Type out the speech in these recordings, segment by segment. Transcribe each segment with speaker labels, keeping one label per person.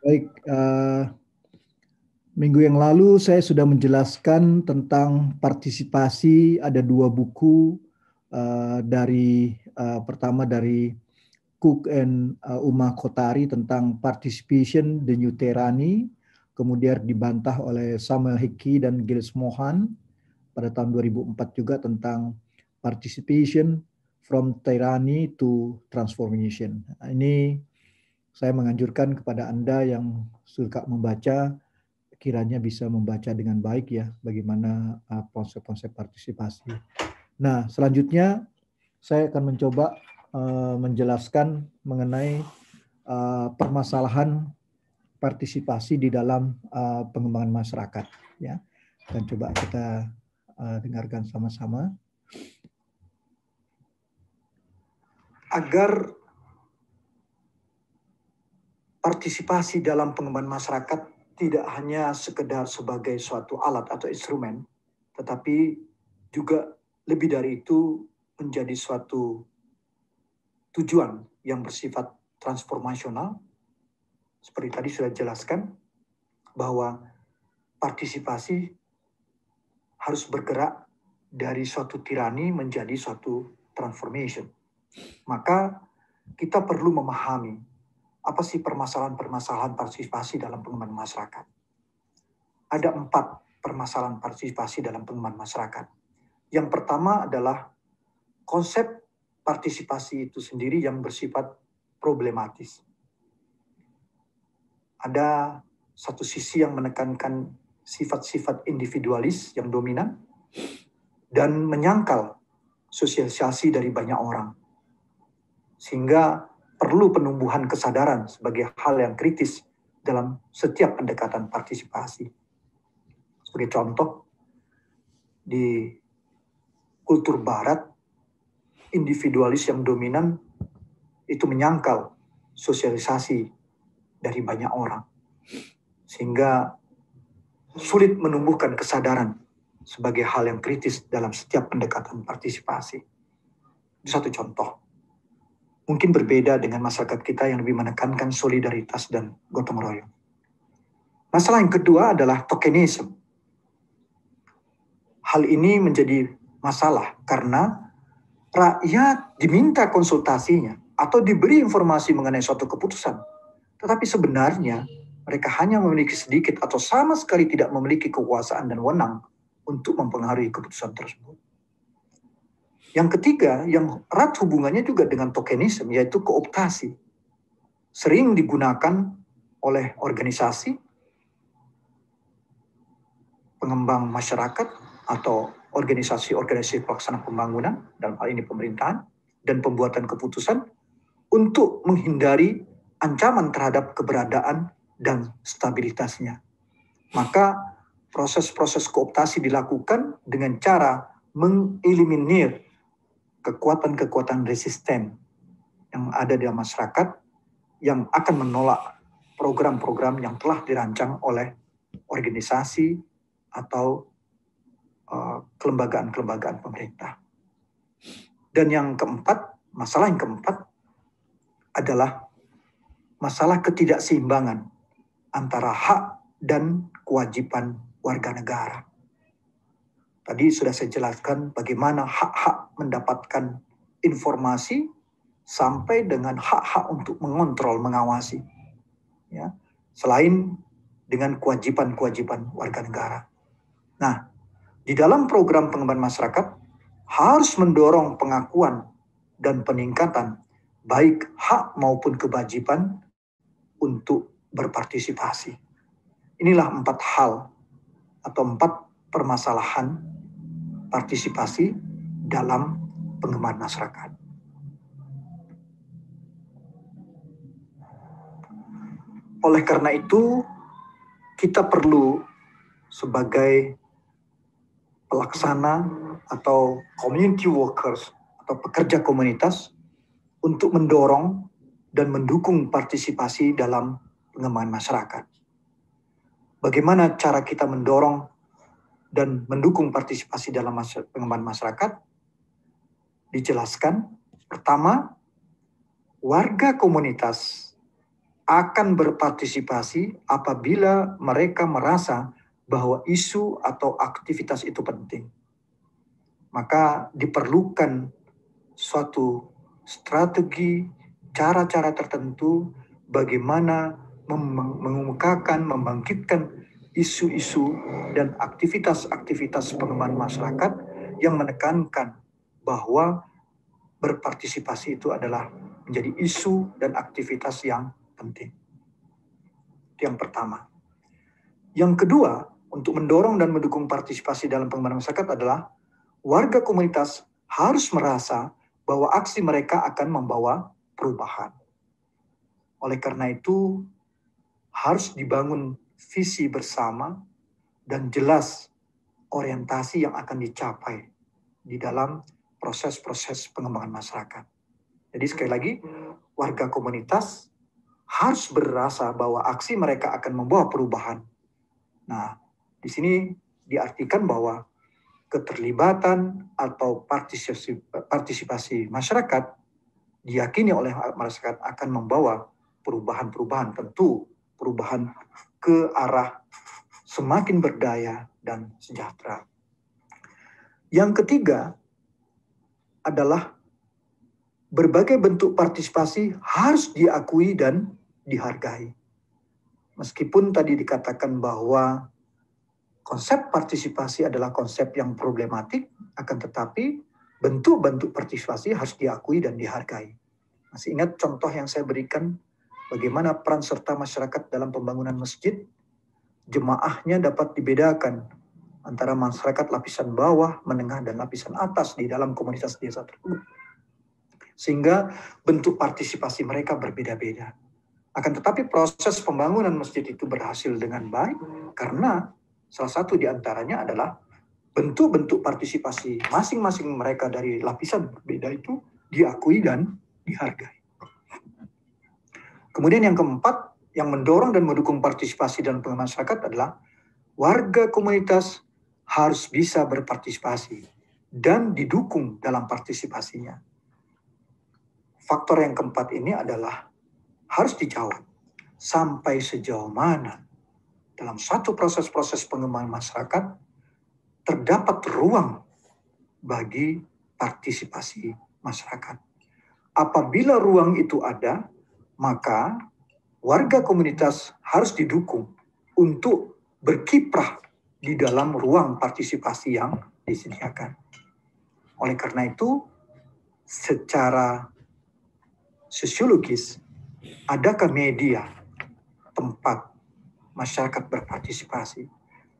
Speaker 1: Baik, minggu yang lalu saya sudah menjelaskan tentang partisipasi. Ada dua buku pertama dari Cook and Uma Kotari tentang Participation the New Tyranny, kemudian dibantah oleh Samuel Hickey dan Giles Mohan pada tahun 2004 juga tentang Participation from Tyranny to Transformation. Nah, ini saya menganjurkan kepada Anda yang suka membaca, kiranya bisa membaca dengan baik ya, bagaimana konsep-konsep partisipasi. Nah, selanjutnya saya akan mencoba menjelaskan mengenai permasalahan partisipasi di dalam pengembangan masyarakat. Ya, dan coba kita dengarkan sama-sama. Agar partisipasi dalam pengembangan masyarakat tidak hanya sekedar sebagai suatu alat atau instrumen, tetapi juga lebih dari itu menjadi suatu tujuan yang bersifat transformasional. Seperti tadi sudah jelaskan bahwa partisipasi harus bergerak dari suatu tirani menjadi suatu transformation. Maka kita perlu memahami apa sih permasalahan-permasalahan partisipasi dalam pengembangan masyarakat. Ada 4 permasalahan partisipasi dalam pengembangan masyarakat. Yang pertama adalah konsep partisipasi itu sendiri yang bersifat problematis. Ada satu sisi yang menekankan sifat-sifat individualis yang dominan dan menyangkal sosialisasi dari banyak orang. Sehingga perlu penumbuhan kesadaran sebagai hal yang kritis dalam setiap pendekatan partisipasi. Sebagai contoh, di kultur barat, individualis yang dominan itu menyangkal sosialisasi dari banyak orang. Sehingga sulit menumbuhkan kesadaran sebagai hal yang kritis dalam setiap pendekatan partisipasi. Itu satu contoh. Mungkin berbeda dengan masyarakat kita yang lebih menekankan solidaritas dan gotong royong. Masalah yang kedua adalah tokenisme. Hal ini menjadi masalah karena rakyat diminta konsultasinya atau diberi informasi mengenai suatu keputusan. Tetapi sebenarnya mereka hanya memiliki sedikit atau sama sekali tidak memiliki kekuasaan dan wewenang untuk mempengaruhi keputusan tersebut. Yang ketiga, yang erat hubungannya juga dengan tokenisme, yaitu kooptasi. Sering digunakan oleh organisasi, pengembang masyarakat, atau organisasi-organisasi pelaksana pembangunan, dalam hal ini pemerintahan, dan pembuatan keputusan, untuk menghindari ancaman terhadap keberadaan dan stabilitasnya. Maka proses-proses kooptasi dilakukan dengan cara mengeliminir kekuatan-kekuatan resisten yang ada di masyarakat yang akan menolak program-program yang telah dirancang oleh organisasi atau kelembagaan-kelembagaan pemerintah. Dan yang keempat, masalah yang keempat adalah masalah ketidakseimbangan antara hak dan kewajiban warga negara. Tadi sudah saya jelaskan bagaimana hak-hak mendapatkan informasi sampai dengan hak-hak untuk mengontrol, mengawasi. Ya, selain dengan kewajiban-kewajiban warga negara. Nah, di dalam program pengembangan masyarakat harus mendorong pengakuan dan peningkatan baik hak maupun kewajiban untuk berpartisipasi. Inilah 4 hal atau 4 permasalahan partisipasi dalam pengembangan masyarakat. Oleh karena itu, kita perlu sebagai pelaksana atau community workers atau pekerja komunitas untuk mendorong dan mendukung partisipasi dalam pengembangan masyarakat. Bagaimana cara kita mendorong dan mendukung partisipasi dalam pengembangan masyarakat? Dijelaskan, pertama, warga komunitas akan berpartisipasi apabila mereka merasa bahwa isu atau aktivitas itu penting. Maka diperlukan suatu strategi, cara-cara tertentu bagaimana mengemukakan, membangkitkan isu-isu dan aktivitas-aktivitas pengembangan masyarakat yang menekankan bahwa berpartisipasi itu adalah menjadi isu dan aktivitas yang penting. Itu yang pertama. Yang kedua, untuk mendorong dan mendukung partisipasi dalam pengembangan masyarakat adalah warga komunitas harus merasa bahwa aksi mereka akan membawa perubahan. Oleh karena itu, harus dibangun visi bersama dan jelas orientasi yang akan dicapai di dalam proses-proses pengembangan masyarakat. Jadi sekali lagi, warga komunitas harus berasa bahwa aksi mereka akan membawa perubahan. Nah, di sini diartikan bahwa keterlibatan atau partisipasi masyarakat diyakini oleh masyarakat akan membawa perubahan-perubahan, tentu perubahan ke arah semakin berdaya dan sejahtera. Yang ketiga adalah berbagai bentuk partisipasi harus diakui dan dihargai. Meskipun tadi dikatakan bahwa konsep partisipasi adalah konsep yang problematik, akan tetapi bentuk-bentuk partisipasi harus diakui dan dihargai. Masih ingat contoh yang saya berikan, bagaimana peran serta masyarakat dalam pembangunan masjid? Jemaahnya dapat dibedakan antara masyarakat lapisan bawah, menengah, dan lapisan atas di dalam komunitas desa tersebut. Sehingga bentuk partisipasi mereka berbeda-beda. Akan tetapi proses pembangunan masjid itu berhasil dengan baik karena salah satu di antaranya adalah bentuk-bentuk partisipasi masing-masing mereka dari lapisan berbeda itu diakui dan dihargai. Kemudian yang keempat, yang mendorong dan mendukung partisipasi dalam pengembangan masyarakat adalah warga komunitas harus bisa berpartisipasi dan didukung dalam partisipasinya. Faktor yang keempat ini adalah harus dijawab sampai sejauh mana dalam satu proses-proses pengembangan masyarakat terdapat ruang bagi partisipasi masyarakat. Apabila ruang itu ada, maka warga komunitas harus didukung untuk berkiprah di dalam ruang partisipasi yang disediakan. Oleh karena itu, secara sosiologis, adakah media tempat masyarakat berpartisipasi?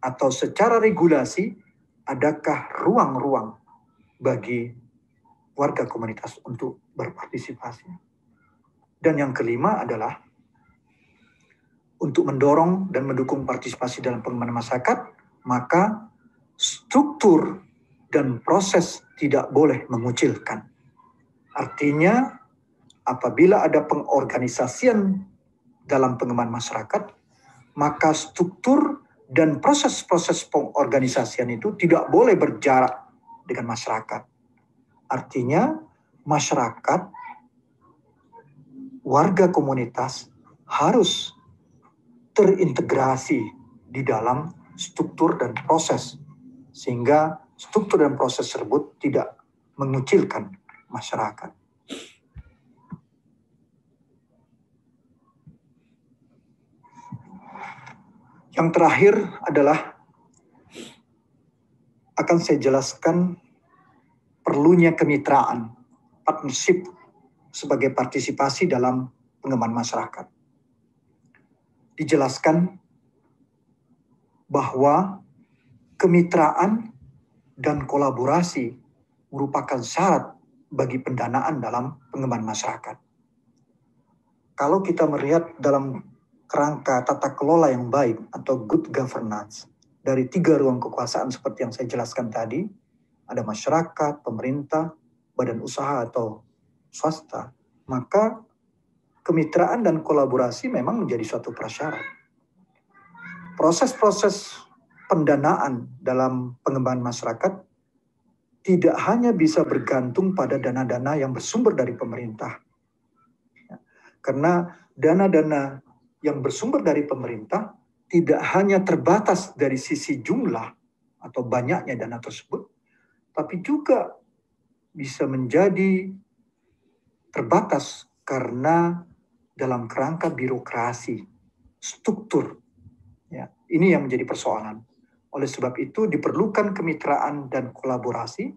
Speaker 1: Atau secara regulasi, adakah ruang-ruang bagi warga komunitas untuk berpartisipasi? Dan yang kelima adalah untuk mendorong dan mendukung partisipasi dalam pengembangan masyarakat, maka struktur dan proses tidak boleh mengucilkan. Artinya, apabila ada pengorganisasian dalam pengembangan masyarakat, maka struktur dan proses-proses pengorganisasian itu tidak boleh berjarak dengan masyarakat. Artinya, masyarakat, warga komunitas harus terintegrasi di dalam struktur dan proses, sehingga struktur dan proses tersebut tidak mengucilkan masyarakat. Yang terakhir adalah akan saya jelaskan perlunya kemitraan, partnership sebagai partisipasi dalam pengembangan masyarakat. Dijelaskan bahwa kemitraan dan kolaborasi merupakan syarat bagi pendanaan dalam pengembangan masyarakat. Kalau kita melihat dalam kerangka tata kelola yang baik atau good governance dari 3 ruang kekuasaan seperti yang saya jelaskan tadi, ada masyarakat, pemerintah, badan usaha atau swasta, maka kemitraan dan kolaborasi memang menjadi suatu prasyarat. Proses-proses pendanaan dalam pengembangan masyarakat tidak hanya bisa bergantung pada dana-dana yang bersumber dari pemerintah. Karena dana-dana yang bersumber dari pemerintah tidak hanya terbatas dari sisi jumlah atau banyaknya dana tersebut, tapi juga bisa menjadi terbatas karena dalam kerangka birokrasi, struktur. Ya, ini yang menjadi persoalan. Oleh sebab itu diperlukan kemitraan dan kolaborasi,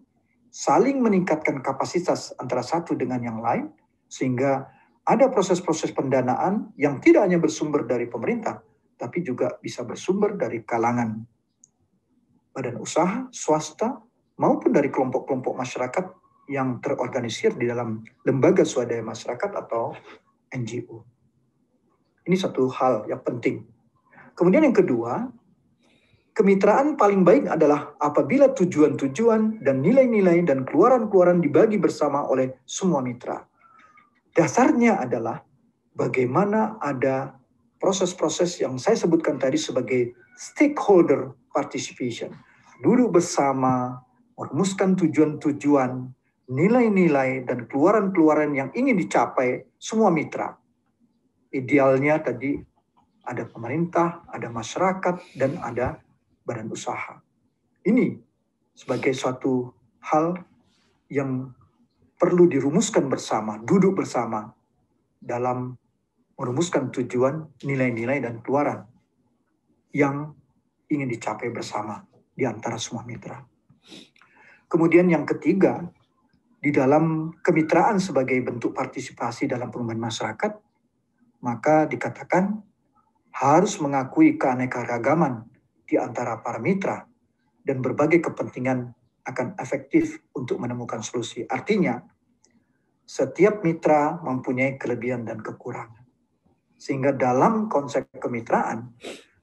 Speaker 1: saling meningkatkan kapasitas antara satu dengan yang lain, sehingga ada proses-proses pendanaan yang tidak hanya bersumber dari pemerintah, tapi juga bisa bersumber dari kalangan badan usaha, swasta, maupun dari kelompok-kelompok masyarakat yang terorganisir di dalam lembaga swadaya masyarakat atau NGO. Ini satu hal yang penting. Kemudian yang kedua, kemitraan paling baik adalah apabila tujuan-tujuan dan nilai-nilai dan keluaran-keluaran dibagi bersama oleh semua mitra. Dasarnya adalah bagaimana ada proses-proses yang saya sebutkan tadi sebagai stakeholder participation. Duduk bersama, merumuskan tujuan-tujuan, nilai-nilai, dan keluaran-keluaran yang ingin dicapai semua mitra. Idealnya tadi ada pemerintah, ada masyarakat, dan ada badan usaha. Ini sebagai suatu hal yang perlu dirumuskan bersama, duduk bersama dalam merumuskan tujuan, nilai-nilai, dan keluaran yang ingin dicapai bersama di antara semua mitra. Kemudian yang ketiga, di dalam kemitraan sebagai bentuk partisipasi dalam pengembangan masyarakat, maka dikatakan harus mengakui keanekaragaman di antara para mitra dan berbagai kepentingan akan efektif untuk menemukan solusi. Artinya, setiap mitra mempunyai kelebihan dan kekurangan. Sehingga dalam konsep kemitraan,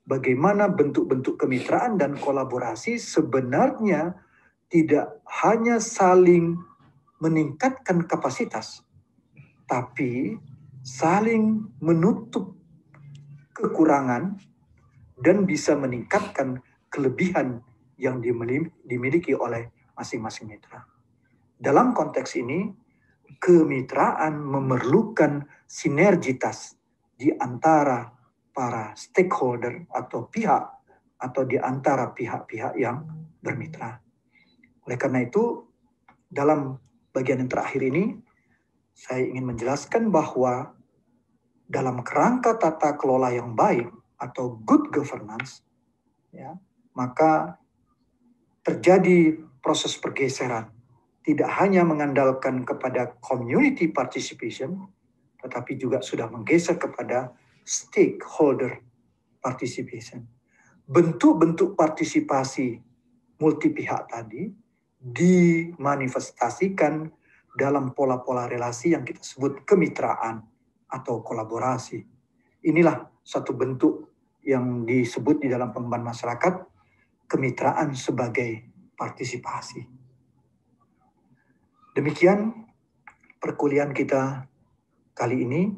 Speaker 1: bagaimana bentuk-bentuk kemitraan dan kolaborasi sebenarnya tidak hanya saling meningkatkan kapasitas, tapi saling menutup kekurangan dan bisa meningkatkan kelebihan yang dimiliki oleh masing-masing mitra. Dalam konteks ini, kemitraan memerlukan sinergitas di antara para stakeholder atau pihak atau di antara pihak-pihak yang bermitra. Oleh karena itu, dalam bagian yang terakhir ini, saya ingin menjelaskan bahwa dalam kerangka tata kelola yang baik atau good governance, ya, maka terjadi proses pergeseran. Tidak hanya mengandalkan kepada community participation, tetapi juga sudah menggeser kepada stakeholder participation. Bentuk-bentuk partisipasi multi pihak tadi dimanifestasikan dalam pola-pola relasi yang kita sebut kemitraan atau kolaborasi. Inilah satu bentuk yang disebut di dalam pengembangan masyarakat kemitraan sebagai partisipasi. Demikian perkuliahan kita kali ini.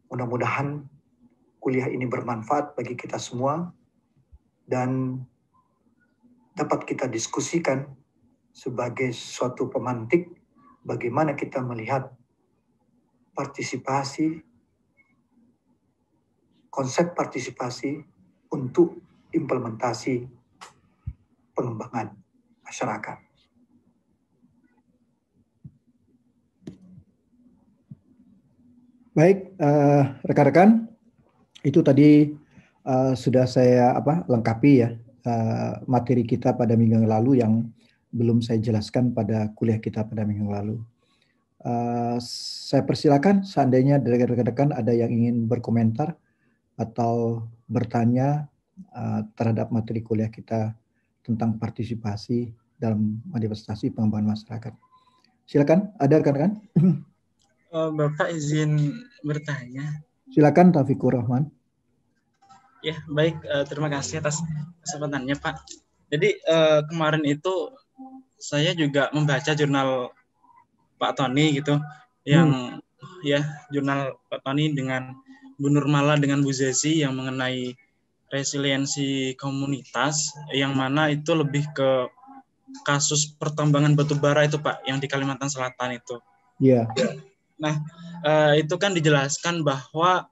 Speaker 1: Mudah-mudahan kuliah ini bermanfaat bagi kita semua dan dapat kita diskusikan sebagai suatu pemantik bagaimana kita melihat partisipasi, konsep partisipasi untuk implementasi pengembangan masyarakat.
Speaker 2: Baik, rekan-rekan, itu tadi sudah saya lengkapi ya materi kita pada minggu yang lalu yang belum saya jelaskan pada kuliah kita pada minggu yang lalu. Saya persilakan seandainya dari rekan-rekan ada yang ingin berkomentar atau bertanya terhadap materi kuliah kita tentang partisipasi dalam manifestasi pengembangan masyarakat. Silakan, ada rekan-rekan?
Speaker 3: Bapak izin bertanya.
Speaker 2: Silakan Taufikur Rahman.
Speaker 3: Ya, baik. Terima kasih atas kesempatannya, Pak. Jadi kemarin itu saya juga membaca jurnal Pak Tony gitu, yang ya jurnal Pak Tony dengan Bu Nurmala dengan Bu Zezi yang mengenai resiliensi komunitas, yang mana itu lebih ke kasus pertambangan batu bara itu Pak, yang di Kalimantan Selatan itu.
Speaker 2: Iya.
Speaker 3: Nah, itu kan dijelaskan bahwa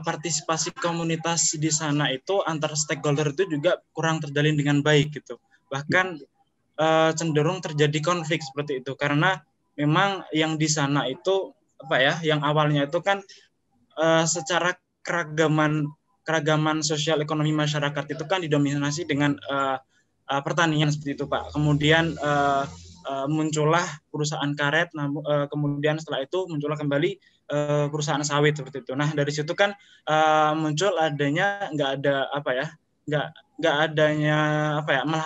Speaker 3: partisipasi komunitas di sana itu antar stakeholder itu juga kurang terjalin dengan baik gitu. Bahkan cenderung terjadi konflik seperti itu karena memang yang di sana itu yang awalnya itu kan secara keragaman sosial ekonomi masyarakat itu kan didominasi dengan pertanian seperti itu Pak. Kemudian muncullah perusahaan karet, kemudian setelah itu muncullah kembali perusahaan sawit seperti itu. Nah dari situ kan muncul adanya nggak adanya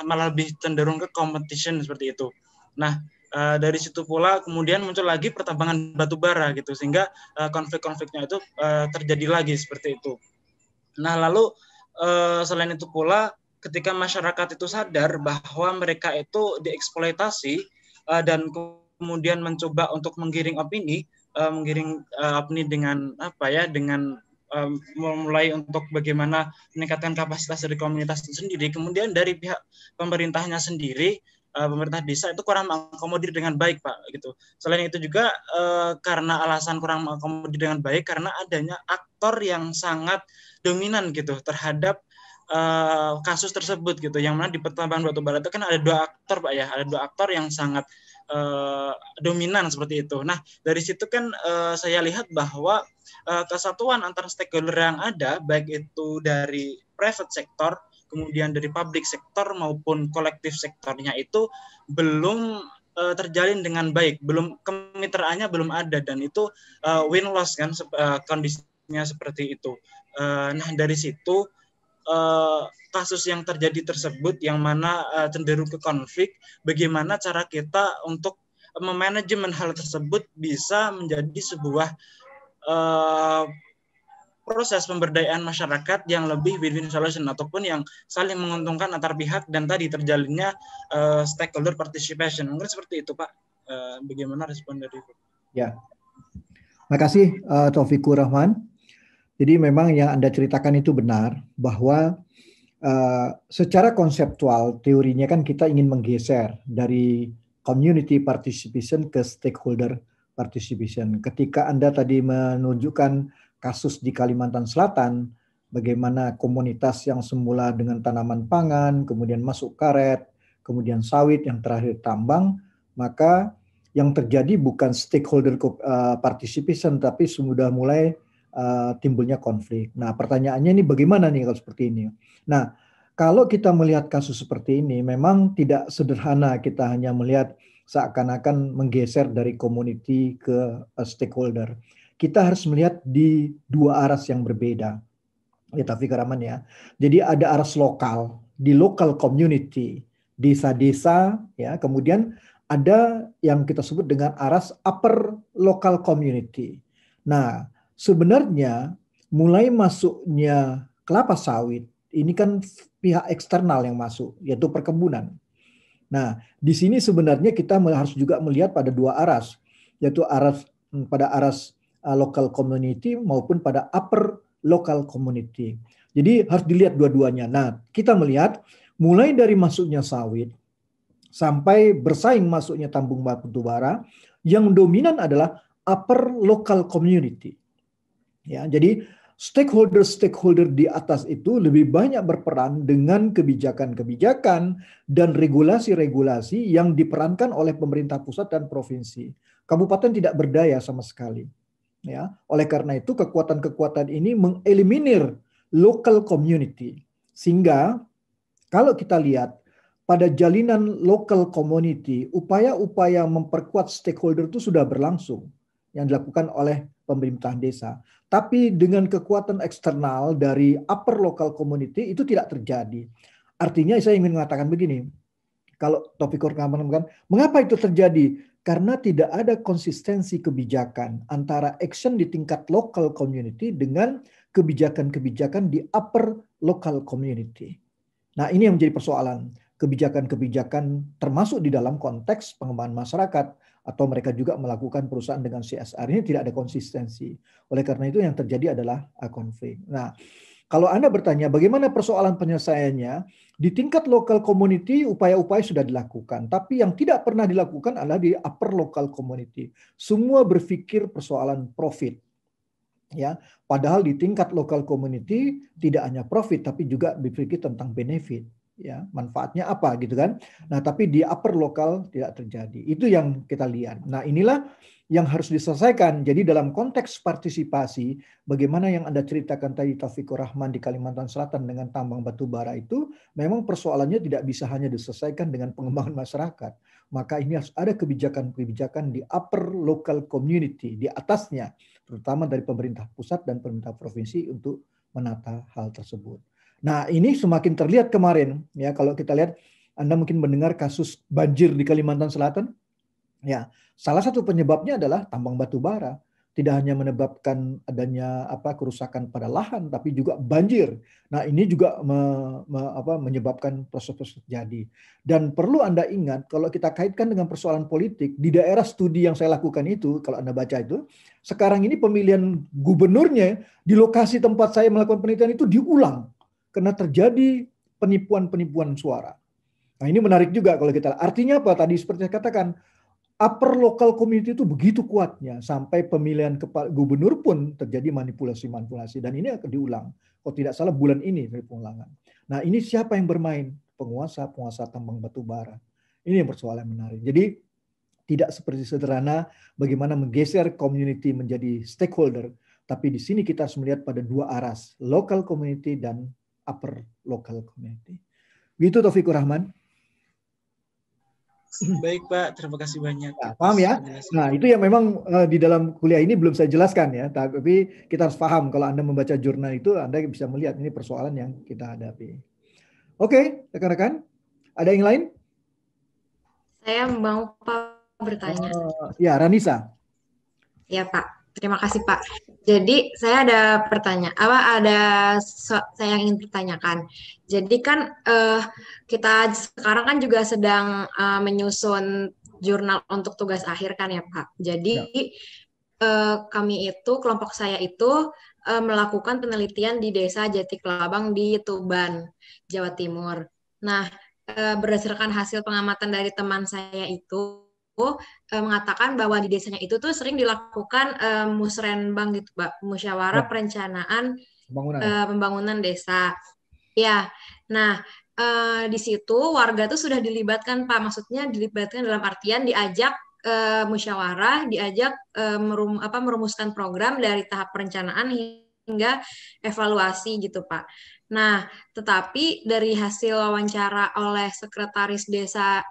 Speaker 3: malah lebih cenderung ke competition seperti itu. Nah dari situ pula kemudian muncul lagi pertambangan batu bara gitu sehingga konflik-konfliknya itu terjadi lagi seperti itu. Nah lalu selain itu pula ketika masyarakat itu sadar bahwa mereka itu dieksploitasi dan kemudian mencoba untuk menggiring opini dengan dengan mulai untuk bagaimana meningkatkan kapasitas dari komunitas itu sendiri. Kemudian dari pihak pemerintahnya sendiri, pemerintah desa itu kurang mengakomodir dengan baik Pak gitu. Selain itu juga karena alasan kurang mengakomodir dengan baik karena adanya aktor yang sangat dominan gitu terhadap kasus tersebut gitu. Yang mana di pertambangan batubara itu kan ada 2 aktor Pak ya, ada 2 aktor yang sangat dominan seperti itu. Nah dari situ kan saya lihat bahwa kesatuan antar stakeholder yang ada baik itu dari private sector kemudian dari public sector maupun kolektif sektornya itu belum terjalin dengan baik, belum kemitraannya belum ada dan itu win-loss kan kondisinya seperti itu. Nah dari situ kasus yang terjadi tersebut yang mana cenderung ke konflik, bagaimana cara kita untuk memanajemen hal tersebut bisa menjadi sebuah proses pemberdayaan masyarakat yang lebih win-win solution ataupun yang saling menguntungkan antar pihak dan tadi terjalinnya stakeholder participation. Mungkin seperti itu Pak. Bagaimana respon dari Ibu?
Speaker 2: Ya, makasih Taufikur Rahman. Jadi memang yang Anda ceritakan itu benar bahwa secara konseptual teorinya kan kita ingin menggeser dari community participation ke stakeholder participation. Ketika Anda tadi menunjukkan kasus di Kalimantan Selatan, bagaimana komunitas yang semula dengan tanaman pangan, kemudian masuk karet, kemudian sawit, yang terakhir tambang, maka yang terjadi bukan stakeholder participation, tapi sudah mulai timbulnya konflik. Nah, pertanyaannya ini bagaimana nih kalau seperti ini? Nah, kalau kita melihat kasus seperti ini, memang tidak sederhana kita hanya melihat seakan-akan menggeser dari community ke stakeholder. Kita harus melihat di 2 aras yang berbeda. Ya, Taufikur Rahman ya. Jadi ada aras lokal, di local community, desa-desa, ya. Kemudian ada yang kita sebut dengan aras upper local community. Nah, sebenarnya mulai masuknya kelapa sawit, ini kan pihak eksternal yang masuk, yaitu perkebunan. Nah, di sini sebenarnya kita harus juga melihat pada 2 aras, yaitu pada aras local community maupun pada upper local community. Jadi harus dilihat dua-duanya. Nah, kita melihat mulai dari masuknya sawit sampai bersaing masuknya tambang batubara, yang dominan adalah upper local community. Ya, jadi stakeholder di atas itu lebih banyak berperan dengan kebijakan-kebijakan dan regulasi-regulasi yang diperankan oleh pemerintah pusat dan provinsi. Kabupaten tidak berdaya sama sekali. Ya, oleh karena itu kekuatan-kekuatan ini mengeliminir local community. Sehingga kalau kita lihat pada jalinan local community, upaya-upaya memperkuat stakeholder itu sudah berlangsung yang dilakukan oleh pemerintah desa. Tapi dengan kekuatan eksternal dari upper local community itu tidak terjadi. Artinya saya ingin mengatakan begini, kalau Taufikur Rahman, mengapa itu terjadi? Karena tidak ada konsistensi kebijakan antara action di tingkat local community dengan kebijakan-kebijakan di upper local community. Nah, ini yang menjadi persoalan. Kebijakan-kebijakan termasuk di dalam konteks pengembangan masyarakat atau mereka juga melakukan perusahaan dengan CSR ini tidak ada konsistensi. Oleh karena itu yang terjadi adalah konflik. Nah, Kalau Anda bertanya bagaimana persoalan penyelesaiannya, di tingkat local community upaya-upaya sudah dilakukan, tapi yang tidak pernah dilakukan adalah di upper local community. Semua berpikir persoalan profit. Ya, padahal di tingkat local community tidak hanya profit tapi juga berpikir tentang benefit, ya, manfaatnya apa gitu kan. Nah, tapi di upper local tidak terjadi. Itu yang kita lihat. Nah, inilah yang harus diselesaikan. Jadi dalam konteks partisipasi, bagaimana yang Anda ceritakan tadi Taufikur Rahman di Kalimantan Selatan dengan tambang batu bara itu, memang persoalannya tidak bisa hanya diselesaikan dengan pengembangan masyarakat. Maka ini harus ada kebijakan-kebijakan di upper local community, di atasnya, terutama dari pemerintah pusat dan pemerintah provinsi untuk menata hal tersebut. Nah, ini semakin terlihat kemarin, ya, kalau kita lihat, Anda mungkin mendengar kasus banjir di Kalimantan Selatan. Ya, salah satu penyebabnya adalah tambang batu bara. Tidak hanya menyebabkan adanya kerusakan pada lahan, tapi juga banjir. Nah, ini juga menyebabkan proses-proses terjadi. Dan perlu Anda ingat, kalau kita kaitkan dengan persoalan politik, di daerah studi yang saya lakukan itu, kalau Anda baca itu, sekarang ini pemilihan gubernurnya di lokasi tempat saya melakukan penelitian itu diulang. Karena terjadi penipuan-penipuan suara. Nah, ini menarik juga kalau kita. Artinya apa? Tadi seperti saya katakan, upper local community itu begitu kuatnya sampai pemilihan gubernur pun terjadi manipulasi-manipulasi, dan ini akan diulang. Kalau tidak salah bulan ini dari pengulangan. Nah, ini siapa yang bermain? Penguasa tambang batu bara. Ini yang persoalan menarik. Jadi tidak seperti sederhana bagaimana menggeser community menjadi stakeholder, tapi di sini kita harus melihat pada dua aras, local community dan upper local community. Begitu Taufikur Rahman.
Speaker 3: Baik Pak, terima kasih banyak.
Speaker 2: Nah, paham ya? Nah, itu yang memang di dalam kuliah ini belum saya jelaskan ya, tapi kita harus paham kalau Anda membaca jurnal itu, Anda bisa melihat ini persoalan yang kita hadapi. Oke, rekan-rekan, ada yang lain?
Speaker 4: Saya mau Pak bertanya.
Speaker 2: Ya, Ranisa.
Speaker 4: Ya Pak, terima kasih Pak. Jadi saya ada pertanyaan, saya yang ingin pertanyakan. Jadi kan kita sekarang kan juga sedang menyusun jurnal untuk tugas akhir kan ya Pak. Jadi kami itu, kelompok saya itu melakukan penelitian di Desa Jatikelabang di Tuban, Jawa Timur. Nah, berdasarkan hasil pengamatan dari teman saya itu, mengatakan bahwa di desanya itu tuh sering dilakukan musrenbang gitu, Pak, musyawarah perencanaan pembangunan desa. Ya, nah di situ warga tuh sudah dilibatkan, Pak. Maksudnya dilibatkan dalam artian diajak musyawarah, diajak merumuskan program dari tahap perencanaan hingga evaluasi gitu, Pak. Nah, tetapi dari hasil wawancara oleh sekretaris desa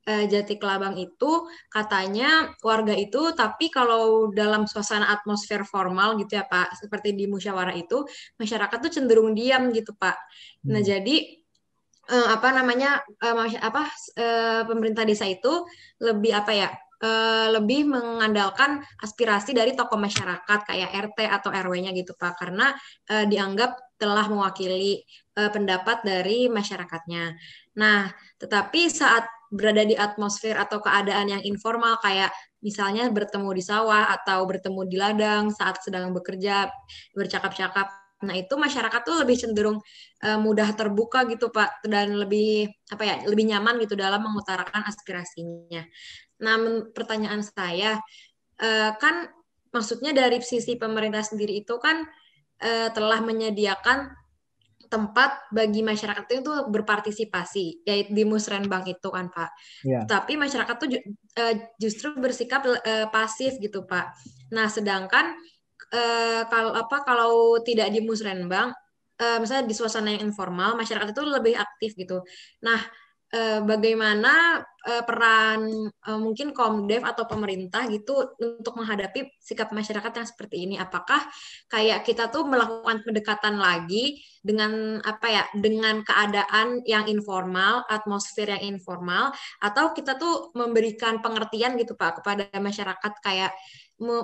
Speaker 4: Jatikelabang itu katanya warga itu, tapi kalau dalam suasana atmosfer formal gitu ya Pak, seperti di musyawarah itu masyarakat tuh cenderung diam gitu Pak. Nah jadi pemerintah desa itu lebih lebih mengandalkan aspirasi dari tokoh masyarakat kayak RT atau RW-nya gitu Pak, karena dianggap telah mewakili pendapat dari masyarakatnya. Nah, tetapi saat berada di atmosfer atau keadaan yang informal kayak misalnya bertemu di sawah atau bertemu di ladang saat sedang bekerja, bercakap-cakap, nah itu masyarakat tuh lebih cenderung mudah terbuka gitu Pak, dan lebih lebih nyaman gitu dalam mengutarakan aspirasinya. Nah, pertanyaan saya kan maksudnya dari sisi pemerintah sendiri itu kan telah menyediakan tempat bagi masyarakat itu berpartisipasi, yaitu di musrenbang itu kan Pak. Yeah. Tapi masyarakat tuh justru bersikap pasif gitu Pak. Nah, sedangkan kalau tidak di musrenbang, misalnya di suasana yang informal, masyarakat itu lebih aktif gitu. Nah, bagaimana peran mungkin Komdev atau pemerintah gitu untuk menghadapi sikap masyarakat yang seperti ini? Apakah kayak kita tuh melakukan pendekatan lagi dengan dengan keadaan yang informal, atmosfer yang informal, atau kita tuh memberikan pengertian gitu Pak kepada masyarakat kayak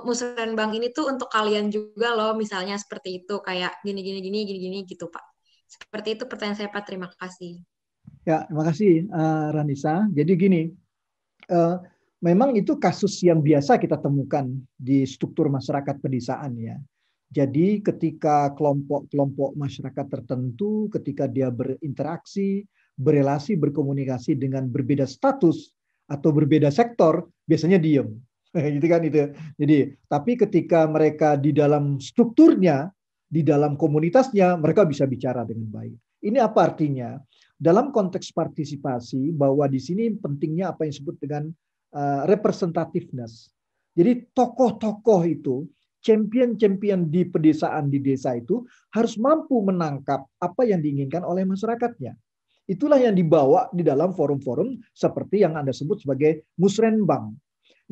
Speaker 4: musrenbang ini tuh untuk kalian juga loh, misalnya seperti itu, kayak gini gitu Pak. Seperti itu pertanyaan saya Pak, terima kasih.
Speaker 2: Ya, terima kasih Ranisa. Jadi gini, memang itu kasus yang biasa kita temukan di struktur masyarakat pedesaan ya. Jadi ketika kelompok-kelompok masyarakat tertentu, ketika dia berinteraksi, berelasi, berkomunikasi dengan berbeda status atau berbeda sektor, biasanya diem. Gitu kan itu. Jadi, tapi ketika mereka di dalam strukturnya, di dalam komunitasnya, mereka bisa bicara dengan baik. Ini apa artinya? Dalam konteks partisipasi, bahwa di sini pentingnya apa yang disebut dengan representativeness. Jadi tokoh-tokoh itu, champion-champion di pedesaan di desa itu harus mampu menangkap apa yang diinginkan oleh masyarakatnya. Itulah yang dibawa di dalam forum-forum seperti yang Anda sebut sebagai musrenbang.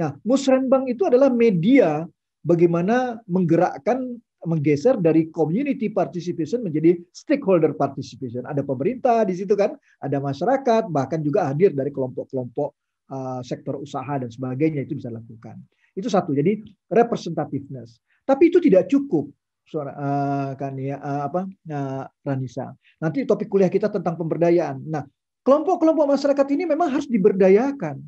Speaker 2: Nah, musrenbang itu adalah media bagaimana menggeser dari community participation menjadi stakeholder participation. Ada pemerintah di situ kan, ada masyarakat, bahkan juga hadir dari kelompok-kelompok sektor usaha dan sebagainya itu bisa dilakukan. Itu satu. Jadi representativeness. Tapi itu tidak cukup, Ranisa. Nanti topik kuliah kita tentang pemberdayaan. Nah, kelompok-kelompok masyarakat ini memang harus diberdayakan,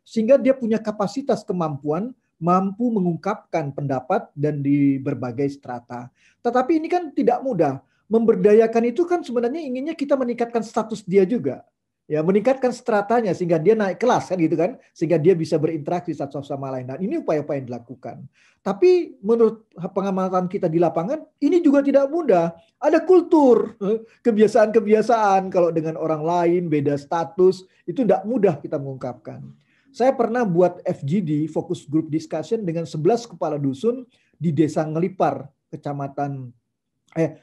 Speaker 2: sehingga dia punya kapasitas kemampuan mampu mengungkapkan pendapat dan di berbagai strata. Tetapi ini kan tidak mudah. Memberdayakan itu kan sebenarnya inginnya kita meningkatkan status dia juga. Ya, meningkatkan stratanya sehingga dia naik kelas kan gitu kan, sehingga dia bisa berinteraksi satu sama lain. Dan ini upaya-upaya yang dilakukan. Tapi menurut pengamatan kita di lapangan, ini juga tidak mudah. Ada kultur, kebiasaan-kebiasaan kalau dengan orang lain beda status, itu tidak mudah kita mengungkapkan. Saya pernah buat FGD, Focus Group Discussion, dengan 11 kepala dusun di Desa Ngelipar,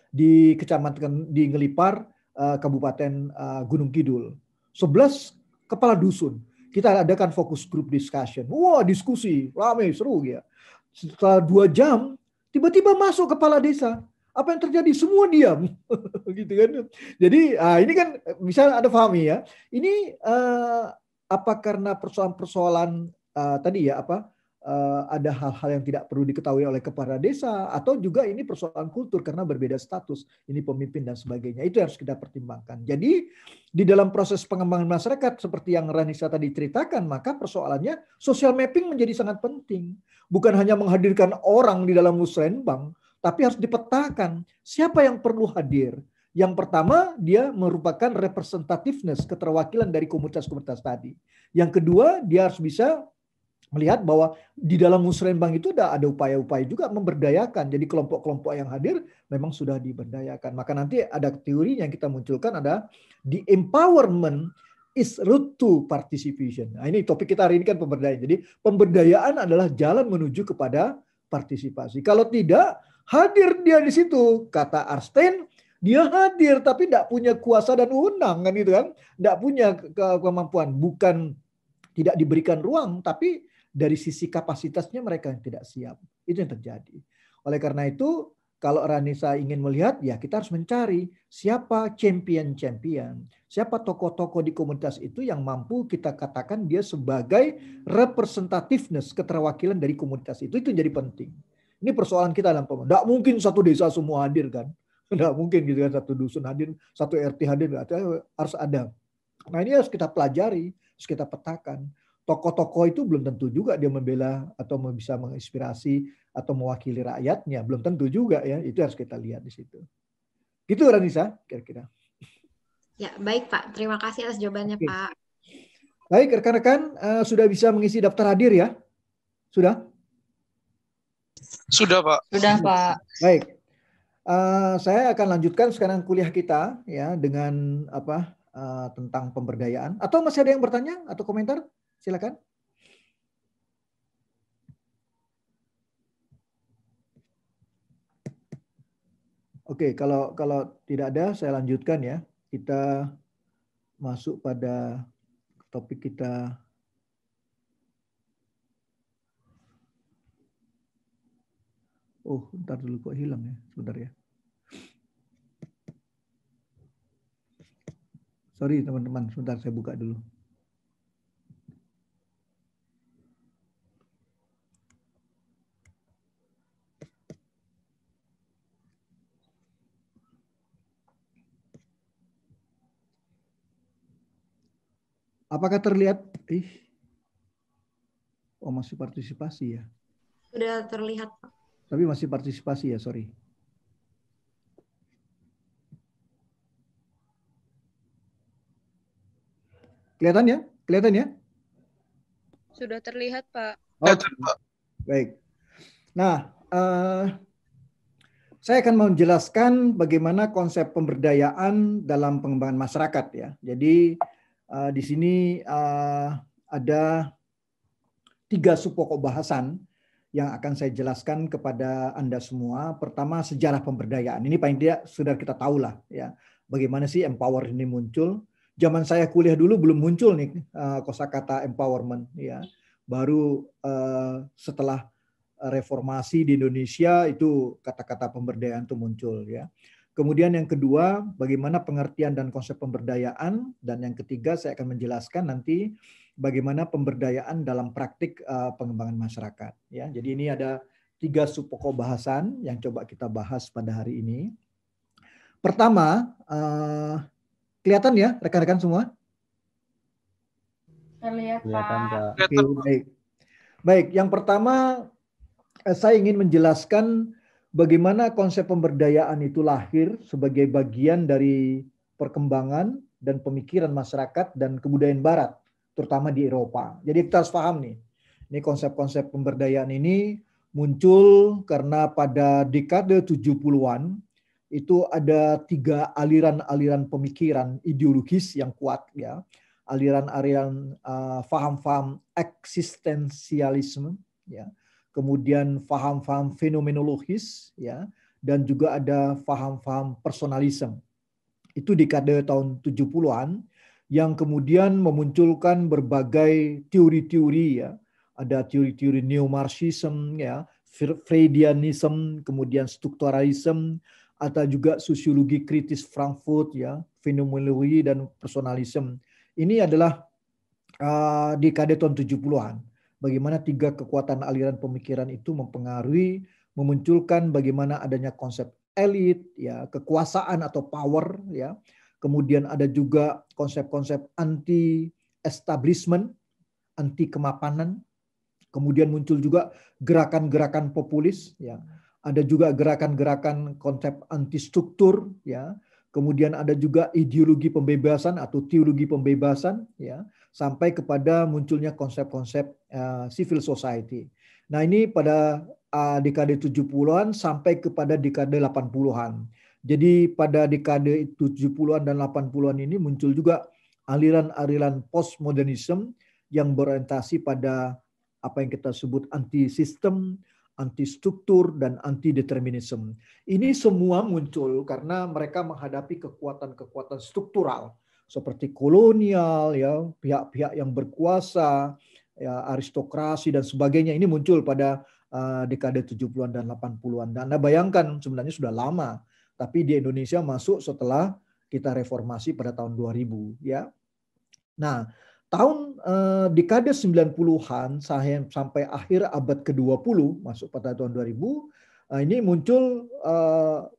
Speaker 2: di kecamatan di Ngelipar, Kabupaten Gunung Kidul. 11 kepala dusun. Kita adakan focus group discussion. Wah, diskusi, ramai, seru ya. Setelah 2 jam, tiba-tiba masuk kepala desa. Apa yang terjadi? Semua diam. Gitu kan. Jadi, ini kan bisa Anda pahami ya. Ini apa karena persoalan-persoalan tadi ya, ada hal-hal yang tidak perlu diketahui oleh kepala desa, atau juga ini persoalan kultur karena berbeda status, ini pemimpin dan sebagainya. Itu yang harus kita pertimbangkan. Jadi di dalam proses pengembangan masyarakat seperti yang Ranisa tadi ceritakan, maka persoalannya social mapping menjadi sangat penting. Bukan hanya menghadirkan orang di dalam musrenbang, tapi harus dipetakan siapa yang perlu hadir. Yang pertama, dia merupakan representativeness, keterwakilan dari komunitas-komunitas tadi. Yang kedua, dia harus bisa melihat bahwa di dalam musrenbang itu ada upaya-upaya juga memberdayakan. Jadi kelompok-kelompok yang hadir memang sudah diberdayakan. Maka nanti ada teori yang kita munculkan, ada the empowerment is route to participation. Nah, ini topik kita hari ini kan pemberdayaan. Jadi pemberdayaan adalah jalan menuju kepada partisipasi. Kalau tidak, hadir dia di situ. Kata Arstein, dia hadir tapi tidak punya kuasa dan wewenang kan gitu kan. Tidak punya kemampuan. Bukan tidak diberikan ruang, tapi dari sisi kapasitasnya mereka yang tidak siap. Itu yang terjadi. Oleh karena itu, kalau Ranisa ingin melihat, ya kita harus mencari siapa champion-champion, siapa tokoh-tokoh di komunitas itu yang mampu kita katakan dia sebagai representativeness, keterwakilan dari komunitas itu jadi penting. Ini persoalan kita dalam pembangunan. Tidak mungkin satu desa semua hadir kan. Tidak mungkin gitu kan, satu dusun hadir, satu RT hadir, harus ada. Nah ini harus kita pelajari, harus kita petakan. Tokoh-tokoh itu belum tentu juga dia membela atau bisa menginspirasi atau mewakili rakyatnya. Belum tentu juga ya. Itu harus kita lihat di situ. Gitu Ranisa, kira-kira.
Speaker 4: Ya, baik Pak. Terima kasih atas jawabannya,
Speaker 2: Oke.
Speaker 4: Pak.
Speaker 2: Baik, rekan-rekan sudah bisa mengisi daftar hadir ya? Sudah?
Speaker 5: Sudah, Pak.
Speaker 6: Sudah, Pak.
Speaker 2: Baik. Saya akan lanjutkan sekarang kuliah kita ya dengan tentang pemberdayaan. Atau masih ada yang bertanya atau komentar? Silakan. Oke, kalau tidak ada, saya lanjutkan ya. Kita masuk pada topik kita. Oh, bentar dulu kok hilang ya, sebentar ya. Sorry teman-teman, sebentar saya buka dulu. Apakah terlihat? Oh, masih partisipasi ya?
Speaker 4: Sudah terlihat, Pak.
Speaker 2: Tapi masih partisipasi ya, sorry. Kelihatan ya? Kelihatan ya?
Speaker 5: Sudah terlihat, Pak.
Speaker 2: Oh, baik. Nah, saya akan menjelaskan bagaimana konsep pemberdayaan dalam pengembangan masyarakat ya. Jadi di sini ada 3 subpokok bahasan yang akan saya jelaskan kepada Anda semua. Pertama, sejarah pemberdayaan. Ini paling tidak sudah kita tahu lah ya. Bagaimana sih empower ini muncul? Zaman saya kuliah dulu belum muncul nih kosakata empowerment ya. Baru setelah reformasi di Indonesia itu kata-kata pemberdayaan itu muncul ya. Kemudian yang kedua, bagaimana pengertian dan konsep pemberdayaan, dan yang ketiga saya akan menjelaskan nanti bagaimana pemberdayaan dalam praktik pengembangan masyarakat ya. Jadi ini ada 3 subpokok bahasan yang coba kita bahas pada hari ini. Pertama, kelihatan ya rekan-rekan semua?
Speaker 5: Terlihat,
Speaker 6: Pak.
Speaker 2: Oke, baik. Baik, yang pertama saya ingin menjelaskan bagaimana konsep pemberdayaan itu lahir sebagai bagian dari perkembangan dan pemikiran masyarakat dan kebudayaan Barat, terutama di Eropa. Jadi kita harus paham nih, ini konsep-konsep pemberdayaan ini muncul karena pada dekade 70-an itu ada 3 aliran-aliran pemikiran ideologis yang kuat ya. Aliran-aliran faham-faham eksistensialisme ya. Kemudian faham-faham fenomenologis ya, dan juga ada faham-faham personalisme. Itu dekade tahun 70-an yang kemudian memunculkan berbagai teori-teori ya. Ada teori-teori neo-marxism ya, Freudianism, kemudian strukturalisme, atau juga sosiologi kritis Frankfurt ya, fenomenologi dan personalisme. Ini adalah dekade tahun 70-an. Bagaimana 3 kekuatan aliran pemikiran itu mempengaruhi, memunculkan bagaimana adanya konsep elit, ya, kekuasaan atau power, ya. Kemudian ada juga konsep-konsep anti-establishment, anti kemapanan. Kemudian muncul juga gerakan-gerakan populis, ya. Ada juga gerakan-gerakan konsep anti struktur, ya. Kemudian ada juga ideologi pembebasan atau teologi pembebasan, ya. Sampai kepada munculnya konsep-konsep civil society. Nah ini pada dekade 70-an sampai kepada dekade 80-an. Jadi pada dekade 70-an dan 80-an ini muncul juga aliran-aliran postmodernisme yang berorientasi pada apa yang kita sebut anti-sistem, anti-struktur, dan anti-determinisme. Ini semua muncul karena mereka menghadapi kekuatan-kekuatan struktural seperti kolonial, ya, pihak-pihak yang berkuasa, ya, aristokrasi dan sebagainya. Ini muncul pada dekade 70-an dan 80-an. Dan Anda bayangkan sebenarnya sudah lama, tapi di Indonesia masuk setelah kita reformasi pada tahun 2000, ya. Nah, tahun dekade 90-an sampai akhir abad ke-20 masuk pada tahun 2000, ini muncul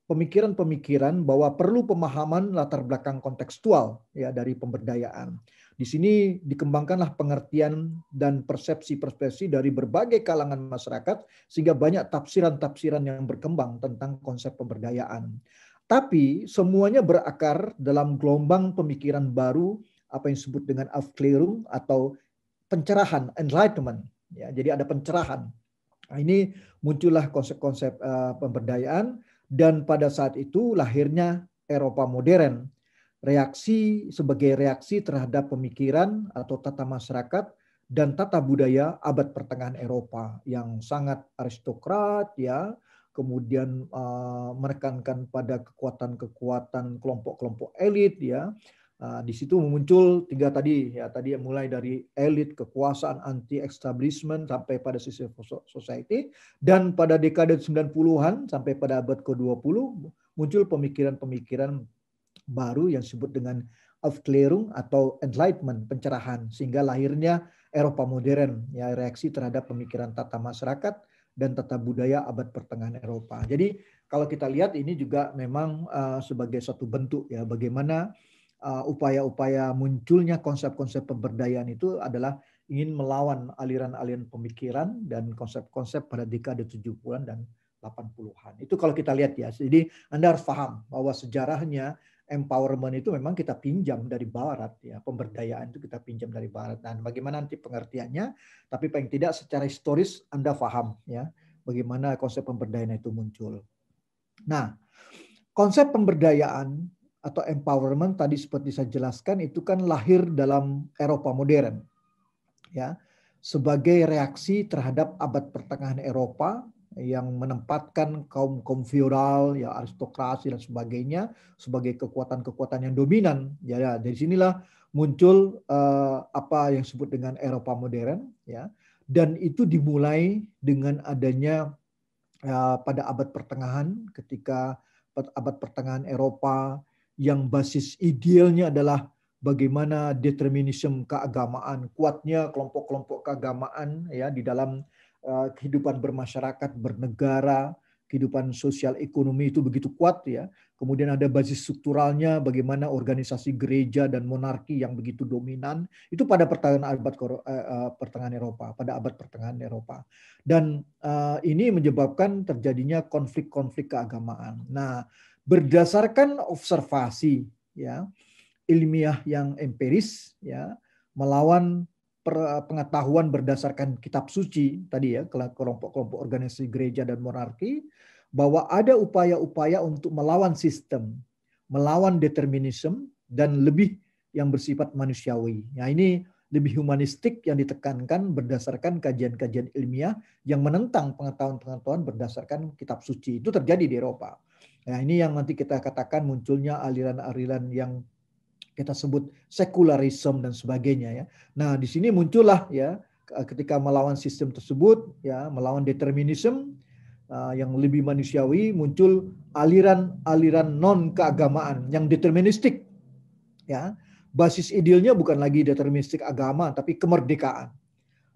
Speaker 2: pemikiran-pemikiran bahwa perlu pemahaman latar belakang kontekstual ya dari pemberdayaan. Di sini dikembangkanlah pengertian dan persepsi-persepsi dari berbagai kalangan masyarakat sehingga banyak tafsiran-tafsiran yang berkembang tentang konsep pemberdayaan. Tapi semuanya berakar dalam gelombang pemikiran baru, apa yang disebut dengan Aufklärung atau pencerahan, enlightenment. Ya, jadi ada pencerahan. Nah, ini muncullah konsep-konsep pemberdayaan dan pada saat itu lahirnya Eropa modern. Sebagai reaksi terhadap pemikiran atau tata masyarakat dan tata budaya abad pertengahan Eropa yang sangat aristokrat ya, kemudian menekankan pada kekuatan-kekuatan kelompok-kelompok elit ya. Di situ muncul 3 tadi ya, tadi mulai dari elit, kekuasaan, anti-establishment sampai pada civil society, dan pada dekade 90-an sampai pada abad ke-20 muncul pemikiran-pemikiran baru yang disebut dengan Aufklärung atau enlightenment, pencerahan, sehingga lahirnya Eropa modern ya, reaksi terhadap pemikiran tata masyarakat dan tata budaya abad pertengahan Eropa. Jadi kalau kita lihat ini juga memang sebagai satu bentuk ya bagaimana upaya-upaya munculnya konsep-konsep pemberdayaan itu adalah ingin melawan aliran-aliran pemikiran dan konsep-konsep pada dekade 70-an dan 80-an. Itu kalau kita lihat ya. Jadi Anda harus paham bahwa sejarahnya empowerment itu memang kita pinjam dari Barat ya. Pemberdayaan itu kita pinjam dari Barat. Dan bagaimana nanti pengertiannya, tapi paling tidak secara historis Anda paham ya bagaimana konsep pemberdayaan itu muncul. Nah, konsep pemberdayaan atau empowerment tadi seperti saya jelaskan itu kan lahir dalam Eropa modern ya, sebagai reaksi terhadap abad pertengahan Eropa yang menempatkan kaum feodal, ya aristokrasi dan sebagainya sebagai kekuatan-kekuatan yang dominan. Ya, dari sinilah muncul apa yang disebut dengan Eropa modern, ya. Dan itu dimulai dengan adanya pada abad pertengahan, ketika abad pertengahan Eropa yang basis idealnya adalah bagaimana determinisme keagamaan, kuatnya kelompok-kelompok keagamaan ya di dalam kehidupan bermasyarakat, bernegara, kehidupan sosial ekonomi itu begitu kuat ya. Kemudian ada basis strukturalnya bagaimana organisasi gereja dan monarki yang begitu dominan itu pada pertengahan abad pertengahan Eropa. Dan ini menyebabkan terjadinya konflik-konflik keagamaan. Nah, berdasarkan observasi ya ilmiah yang empiris ya melawan pengetahuan berdasarkan kitab suci tadi ya, kelompok-kelompok organisasi gereja dan monarki, bahwa ada upaya-upaya untuk melawan sistem, melawan determinisme dan lebih yang bersifat manusiawi. Nah, ini lebih humanistik yang ditekankan berdasarkan kajian-kajian ilmiah yang menentang pengetahuan-pengetahuan berdasarkan kitab suci. Itu terjadi di Eropa. Nah, ini yang nanti kita katakan munculnya aliran-aliran yang kita sebut sekularisme dan sebagainya ya. Nah, di sini muncullah ya ketika melawan sistem tersebut ya, melawan determinisme yang lebih manusiawi, muncul aliran-aliran non keagamaan yang deterministik ya. Basis idealnya bukan lagi deterministik agama tapi kemerdekaan.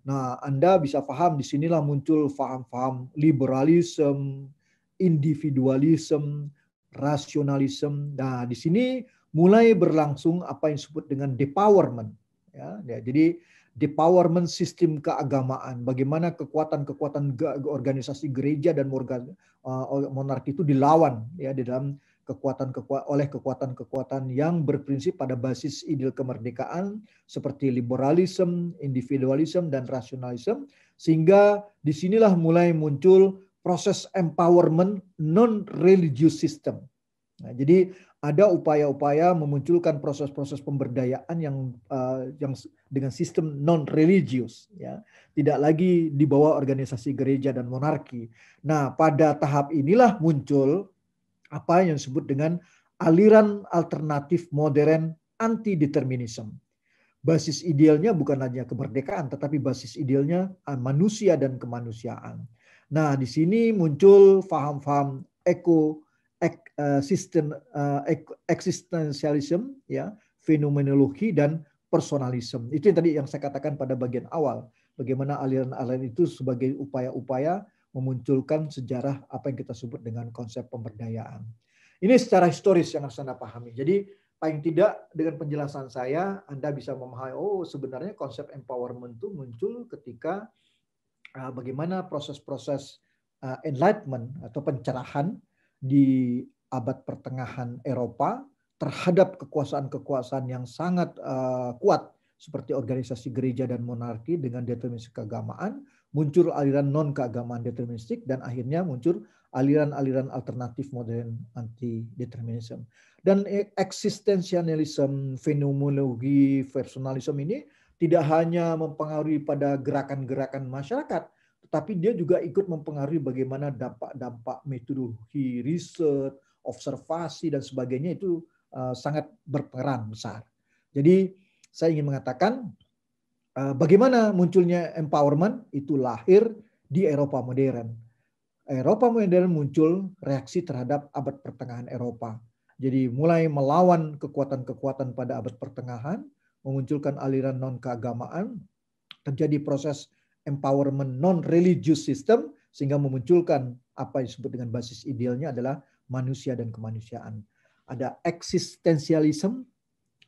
Speaker 2: Nah, Anda bisa paham di sinilah muncul paham-paham liberalisme, individualisme, rasionalisme. Nah, di sini mulai berlangsung apa yang disebut dengan depowerment. Ya, jadi depowerment sistem keagamaan, bagaimana kekuatan-kekuatan organisasi gereja dan monarki itu dilawan ya di dalam kekuatan-kekuatan yang berprinsip pada basis ideal kemerdekaan seperti liberalisme, individualisme dan rasionalisme, sehingga disinilah mulai muncul proses empowerment non-religious system. Nah, jadi ada upaya-upaya memunculkan proses-proses pemberdayaan yang dengan sistem non-religius, ya, tidak lagi di bawah organisasi gereja dan monarki. Nah, pada tahap inilah muncul apa yang disebut dengan aliran alternatif modern anti-determinisme. Basis idealnya bukan hanya kemerdekaan, tetapi basis idealnya manusia dan kemanusiaan. Nah, di sini muncul paham-paham eksistensialisme, ya, fenomenologi dan personalisme. Itu yang tadi yang saya katakan pada bagian awal, bagaimana aliran-aliran itu sebagai upaya-upaya memunculkan sejarah apa yang kita sebut dengan konsep pemberdayaan. Ini secara historis yang harus Anda pahami. Jadi paling tidak dengan penjelasan saya Anda bisa memahami, oh sebenarnya konsep empowerment itu muncul ketika bagaimana proses-proses enlightenment atau pencerahan di abad pertengahan Eropa terhadap kekuasaan-kekuasaan yang sangat kuat seperti organisasi gereja dan monarki dengan determinisme keagamaan, muncul aliran non keagamaan deterministik, dan akhirnya muncul aliran-aliran alternatif modern anti determinisme. Dan eksistensialisme, fenomenologi, personalisme ini tidak hanya mempengaruhi pada gerakan-gerakan masyarakat, tetapi dia juga ikut mempengaruhi bagaimana dampak-dampak metodologi, riset, observasi, dan sebagainya itu sangat berperan besar. Jadi saya ingin mengatakan bagaimana munculnya empowerment itu lahir di Eropa modern. Eropa modern muncul reaksi terhadap abad pertengahan Eropa. Jadi mulai melawan kekuatan-kekuatan pada abad pertengahan, memunculkan aliran non-keagamaan, terjadi proses empowerment non-religious system, sehingga memunculkan apa yang disebut dengan basis idealnya adalah manusia dan kemanusiaan. Ada eksistensialisme,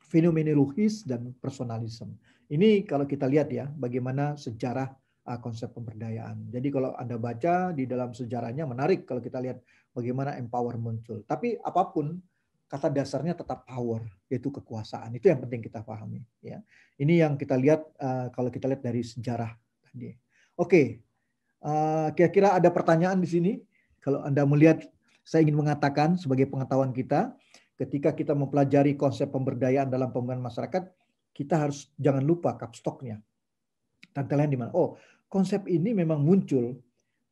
Speaker 2: fenomenologis, dan personalisme. Ini kalau kita lihat ya, bagaimana sejarah konsep pemberdayaan. Jadi kalau Anda baca di dalam sejarahnya menarik kalau kita lihat bagaimana empower muncul. Tapi apapun kata dasarnya tetap power, yaitu kekuasaan. Itu yang penting kita pahami. Ya, ini yang kita lihat kalau kita lihat dari sejarah tadi. Oke, kira-kira ada pertanyaan di sini? Kalau Anda melihat, saya ingin mengatakan sebagai pengetahuan kita, ketika kita mempelajari konsep pemberdayaan dalam pembangunan masyarakat, kita harus jangan lupa kapstoknya. Tanggalan di mana? Oh, konsep ini memang muncul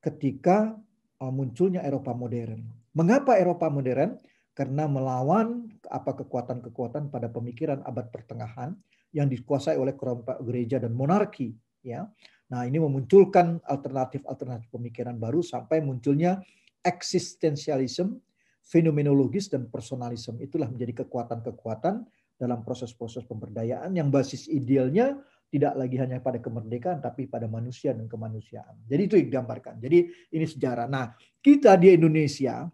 Speaker 2: ketika munculnya Eropa modern. Mengapa Eropa modern? Karena melawan kekuatan-kekuatan pada pemikiran abad pertengahan yang dikuasai oleh kelompok gereja dan monarki. Ya, nah ini memunculkan alternatif-alternatif pemikiran baru sampai munculnya eksistensialisme, fenomenologis, dan personalisme. Itulah menjadi kekuatan-kekuatan dalam proses-proses pemberdayaan yang basis idealnya tidak lagi hanya pada kemerdekaan, tapi pada manusia dan kemanusiaan. Jadi itu yang digambarkan. Jadi ini sejarah. Nah, kita di Indonesia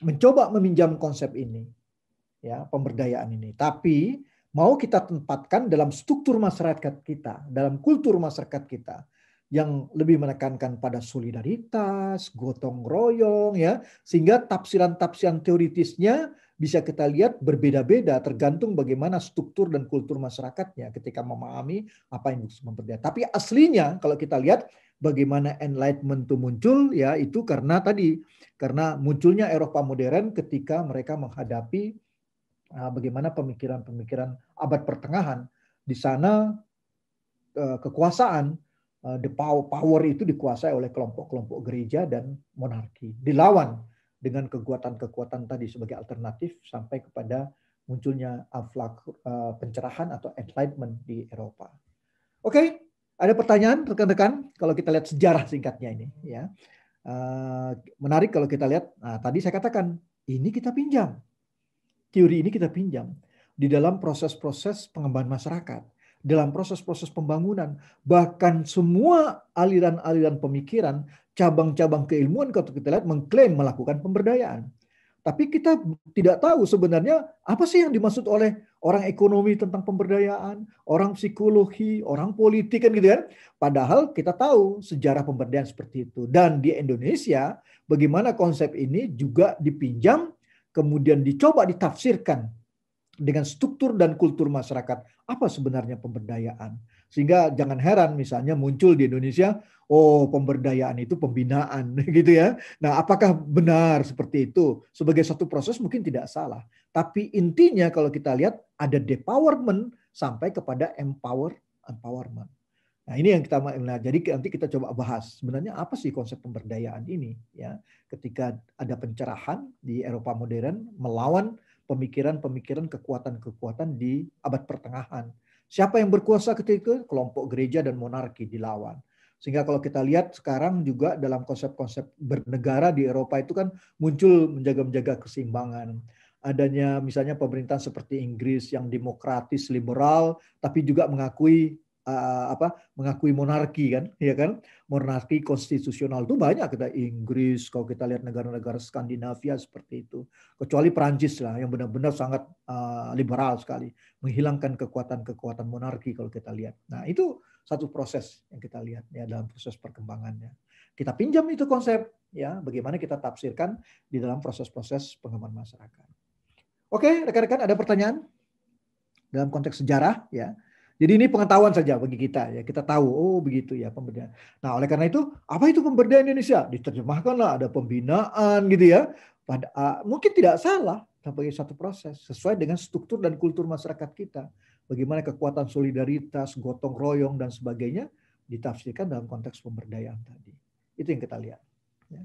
Speaker 2: mencoba meminjam konsep ini, ya, pemberdayaan ini. Tapi mau kita tempatkan dalam struktur masyarakat kita, dalam kultur masyarakat kita, yang lebih menekankan pada solidaritas, gotong royong, ya, sehingga tafsiran-tafsiran teoritisnya bisa kita lihat berbeda-beda tergantung bagaimana struktur dan kultur masyarakatnya ketika memahami apa yang disebut pemberdayaan. Tapi aslinya kalau kita lihat bagaimana Enlightenment itu muncul, ya, itu karena munculnya Eropa modern ketika mereka menghadapi bagaimana pemikiran-pemikiran abad pertengahan. Di sana kekuasaan, the power itu dikuasai oleh kelompok-kelompok gereja dan monarki. Dilawan dengan kekuatan-kekuatan tadi sebagai alternatif sampai kepada munculnya pencerahan atau enlightenment di Eropa. Oke, ada pertanyaan rekan-rekan kalau kita lihat sejarah singkatnya ini, ya. Menarik kalau kita lihat. Nah, tadi saya katakan ini kita pinjam. Teori ini kita pinjam di dalam proses-proses pengembangan masyarakat, dalam proses-proses pembangunan, bahkan semua aliran-aliran pemikiran, cabang-cabang keilmuan kalau kita lihat mengklaim melakukan pemberdayaan. Tapi kita tidak tahu sebenarnya apa sih yang dimaksud oleh orang ekonomi tentang pemberdayaan, orang psikologi, orang politik, kan gitu kan. Padahal kita tahu sejarah pemberdayaan seperti itu. Dan di Indonesia bagaimana konsep ini juga dipinjam, kemudian dicoba ditafsirkan dengan struktur dan kultur masyarakat. Apa sebenarnya pemberdayaan? Sehingga jangan heran misalnya muncul di Indonesia, oh pemberdayaan itu pembinaan gitu ya. Nah, apakah benar seperti itu? Sebagai satu proses mungkin tidak salah. Tapi intinya kalau kita lihat ada depowerment sampai kepada empowerment. Nah, ini yang kita jadi nanti kita coba bahas sebenarnya apa sih konsep pemberdayaan ini, ya. Ketika ada pencerahan di Eropa modern melawan pemikiran-pemikiran kekuatan-kekuatan di abad pertengahan. Siapa yang berkuasa ketika itu? Kelompok gereja dan monarki dilawan. Sehingga kalau kita lihat sekarang juga dalam konsep-konsep bernegara di Eropa itu kan muncul menjaga keseimbangan. Adanya misalnya pemerintahan seperti Inggris yang demokratis, liberal, tapi juga mengakui monarki, kan, ya kan, monarki konstitusional itu banyak. Kita Inggris, kalau kita lihat negara-negara Skandinavia seperti itu, kecuali Perancis lah yang benar-benar sangat liberal sekali, menghilangkan kekuatan-kekuatan monarki kalau kita lihat. Nah, itu satu proses yang kita lihat ya dalam proses perkembangannya. Kita pinjam itu konsep, ya, bagaimana kita tafsirkan di dalam proses-proses pengembangan masyarakat. Oke, rekan-rekan, ada pertanyaan dalam konteks sejarah, ya. Jadi ini pengetahuan saja bagi kita, ya. Kita tahu, oh begitu ya pemberdayaan. Nah, oleh karena itu, apa itu pemberdayaan Indonesia? Diterjemahkanlah ada pembinaan gitu ya. Mungkin tidak salah sebagai satu proses sesuai dengan struktur dan kultur masyarakat kita. Bagaimana kekuatan solidaritas, gotong royong dan sebagainya ditafsirkan dalam konteks pemberdayaan tadi. Itu yang kita lihat. Ya.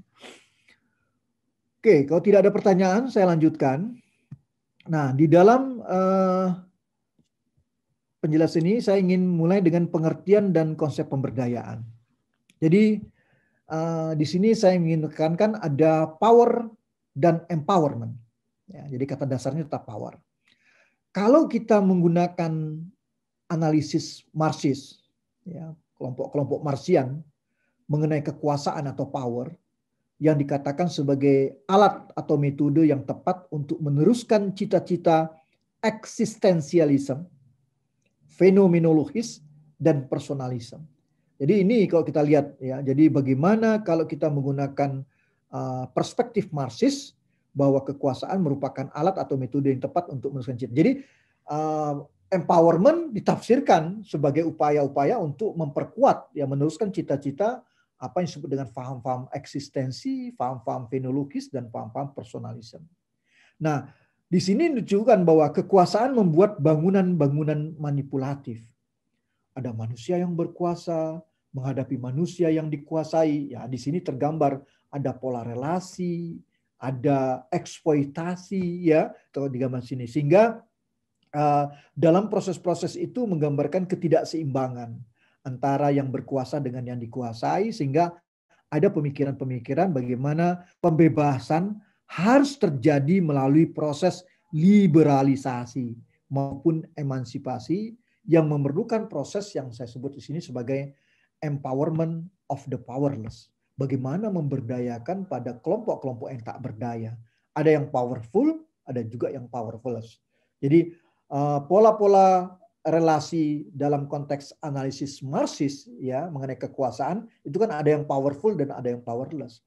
Speaker 2: Oke, kalau tidak ada pertanyaan, saya lanjutkan. Nah, di dalam penjelasan ini saya ingin mulai dengan pengertian dan konsep pemberdayaan. Jadi di sini saya ingin menekankan ada power dan empowerment. Ya, jadi kata dasarnya tetap power. Kalau kita menggunakan analisis Marxis, ya, kelompok-kelompok Marxian mengenai kekuasaan atau power yang dikatakan sebagai alat atau metode yang tepat untuk meneruskan cita-cita eksistensialisme, fenomenologis, dan personalisme. Jadi ini kalau kita lihat ya, jadi bagaimana kalau kita menggunakan perspektif Marxis bahwa kekuasaan merupakan alat atau metode yang tepat untuk meneruskan cita. Jadi empowerment ditafsirkan sebagai upaya-upaya untuk memperkuat ya, meneruskan cita-cita apa yang disebut dengan paham-paham eksistensi, paham-paham fenologis dan paham-paham personalisme. Nah, di sini menunjukkan bahwa kekuasaan membuat bangunan-bangunan manipulatif. Ada manusia yang berkuasa menghadapi manusia yang dikuasai. Ya, di sini tergambar ada pola relasi, ada eksploitasi, ya, kalau di gambar sini. Sehingga dalam proses-proses itu menggambarkan ketidakseimbangan antara yang berkuasa dengan yang dikuasai, sehingga ada pemikiran-pemikiran bagaimana pembebasan harus terjadi melalui proses liberalisasi maupun emansipasi yang memerlukan proses yang saya sebut di sini sebagai empowerment of the powerless. Bagaimana memberdayakan pada kelompok-kelompok yang tak berdaya. Ada yang powerful, ada juga yang powerless. Jadi pola-pola relasi dalam konteks analisis Marxis ya mengenai kekuasaan itu kan ada yang powerful dan ada yang powerless.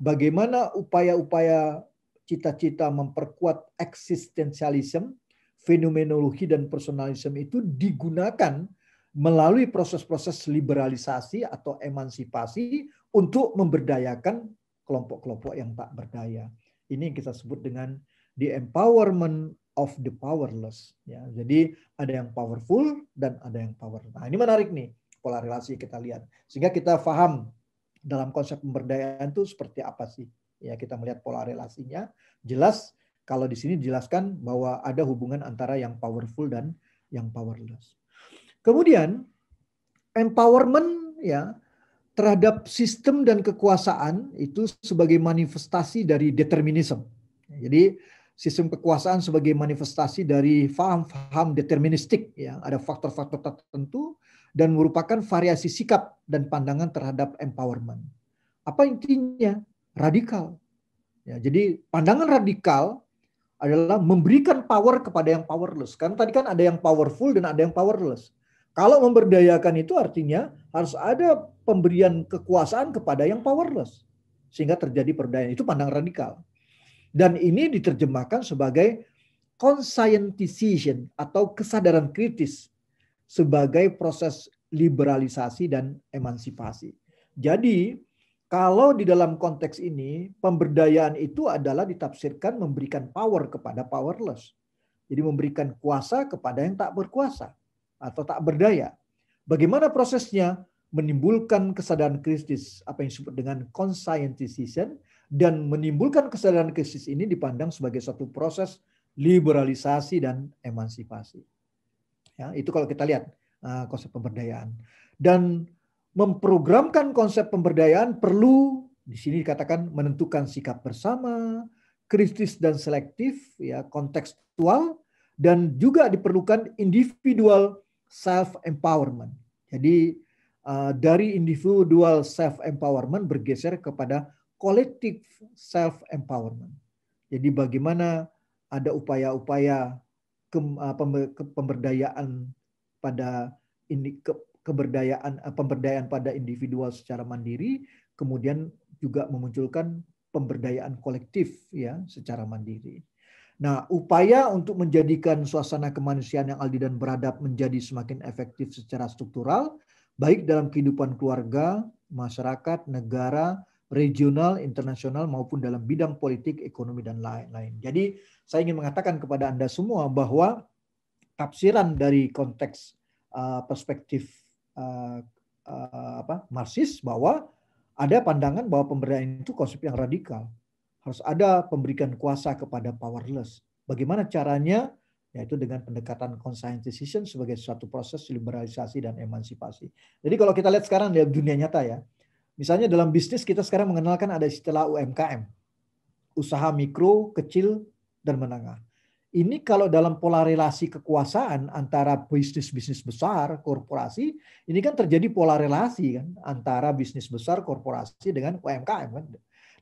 Speaker 2: Bagaimana upaya-upaya cita-cita memperkuat eksistensialisme, fenomenologi dan personalisme itu digunakan melalui proses-proses liberalisasi atau emansipasi untuk memberdayakan kelompok-kelompok yang tak berdaya. Ini yang kita sebut dengan the empowerment of the powerless. Ya, jadi ada yang powerful dan ada yang power. Nah, ini menarik nih pola relasi kita lihat. Sehingga kita paham dalam konsep pemberdayaan itu seperti apa sih? Ya, kita melihat pola relasinya. Jelas kalau di sini dijelaskan bahwa ada hubungan antara yang powerful dan yang powerless. Kemudian empowerment ya terhadap sistem dan kekuasaan itu sebagai manifestasi dari determinisme. Jadi sistem kekuasaan sebagai manifestasi dari paham-paham deterministik ya, ada faktor-faktor tertentu dan merupakan variasi sikap dan pandangan terhadap empowerment. Apa intinya? Radikal. Ya, jadi pandangan radikal adalah memberikan power kepada yang powerless. Karena tadi kan ada yang powerful dan ada yang powerless. Kalau memberdayakan itu artinya harus ada pemberian kekuasaan kepada yang powerless. Sehingga terjadi perdayaan. Itu pandangan radikal. Dan ini diterjemahkan sebagai conscientization atau kesadaran kritis sebagai proses liberalisasi dan emansipasi. Jadi kalau di dalam konteks ini, pemberdayaan itu adalah ditafsirkan memberikan power kepada powerless. Jadi memberikan kuasa kepada yang tak berkuasa atau tak berdaya. Bagaimana prosesnya? Menimbulkan kesadaran kritis, apa yang disebut dengan conscientization, dan menimbulkan kesadaran kritis ini dipandang sebagai satu proses liberalisasi dan emansipasi. Ya, itu kalau kita lihat konsep pemberdayaan. Dan memprogramkan konsep pemberdayaan perlu di sini dikatakan menentukan sikap bersama, kritis dan selektif, ya kontekstual, dan juga diperlukan individual self empowerment. Jadi dari individual self empowerment bergeser kepada collective self empowerment. Jadi bagaimana ada upaya-upaya pemberdayaan pada pemberdayaan pada individual secara mandiri, kemudian juga memunculkan pemberdayaan kolektif ya secara mandiri. Nah, upaya untuk menjadikan suasana kemanusiaan yang adil dan beradab menjadi semakin efektif secara struktural, baik dalam kehidupan keluarga, masyarakat, negara, regional, internasional maupun dalam bidang politik, ekonomi dan lain-lain. Jadi, saya ingin mengatakan kepada Anda semua bahwa tafsiran dari konteks perspektif Marxis bahwa ada pandangan bahwa pemberdayaan itu konsep yang radikal. Harus ada pemberikan kuasa kepada powerless. Bagaimana caranya? Yaitu dengan pendekatan conscientization sebagai suatu proses liberalisasi dan emansipasi. Jadi kalau kita lihat sekarang di dunia nyata ya, misalnya dalam bisnis kita sekarang mengenalkan ada istilah UMKM, usaha mikro, kecil, dan menengah. Ini kalau dalam pola relasi kekuasaan antara bisnis-bisnis besar, korporasi, ini kan terjadi pola relasi kan antara bisnis besar, korporasi dengan UMKM kan.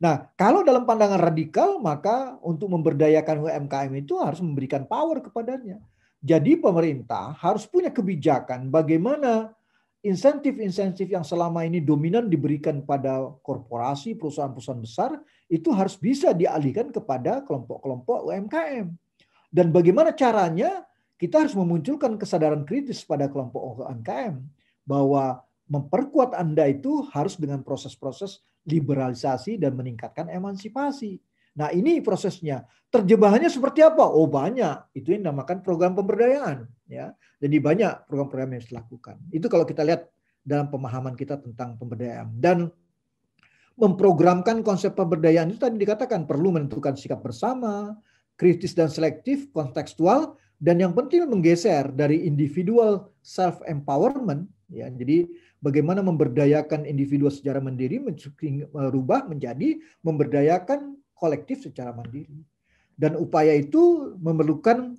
Speaker 2: Nah, kalau dalam pandangan radikal, maka untuk memberdayakan UMKM itu harus memberikan power kepadanya. Jadi pemerintah harus punya kebijakan bagaimana insentif-insentif yang selama ini dominan diberikan pada korporasi, perusahaan-perusahaan besar, itu harus bisa dialihkan kepada kelompok-kelompok UMKM. Dan bagaimana caranya? Kita harus memunculkan kesadaran kritis pada kelompok UMKM bahwa memperkuat Anda itu harus dengan proses-proses liberalisasi dan meningkatkan emansipasi. Nah, ini prosesnya. Terjemahannya seperti apa? Oh, banyak. Itu yang dinamakan program pemberdayaan, ya. Jadi banyak program-program yang dilakukan. Itu kalau kita lihat dalam pemahaman kita tentang pemberdayaan. Dan memprogramkan konsep pemberdayaan itu tadi dikatakan perlu menentukan sikap bersama, kritis dan selektif, kontekstual, dan yang penting menggeser dari individual self-empowerment, ya. Jadi bagaimana memberdayakan individu secara mandiri merubah menjadi memberdayakan kolektif secara mandiri. Dan upaya itu memerlukan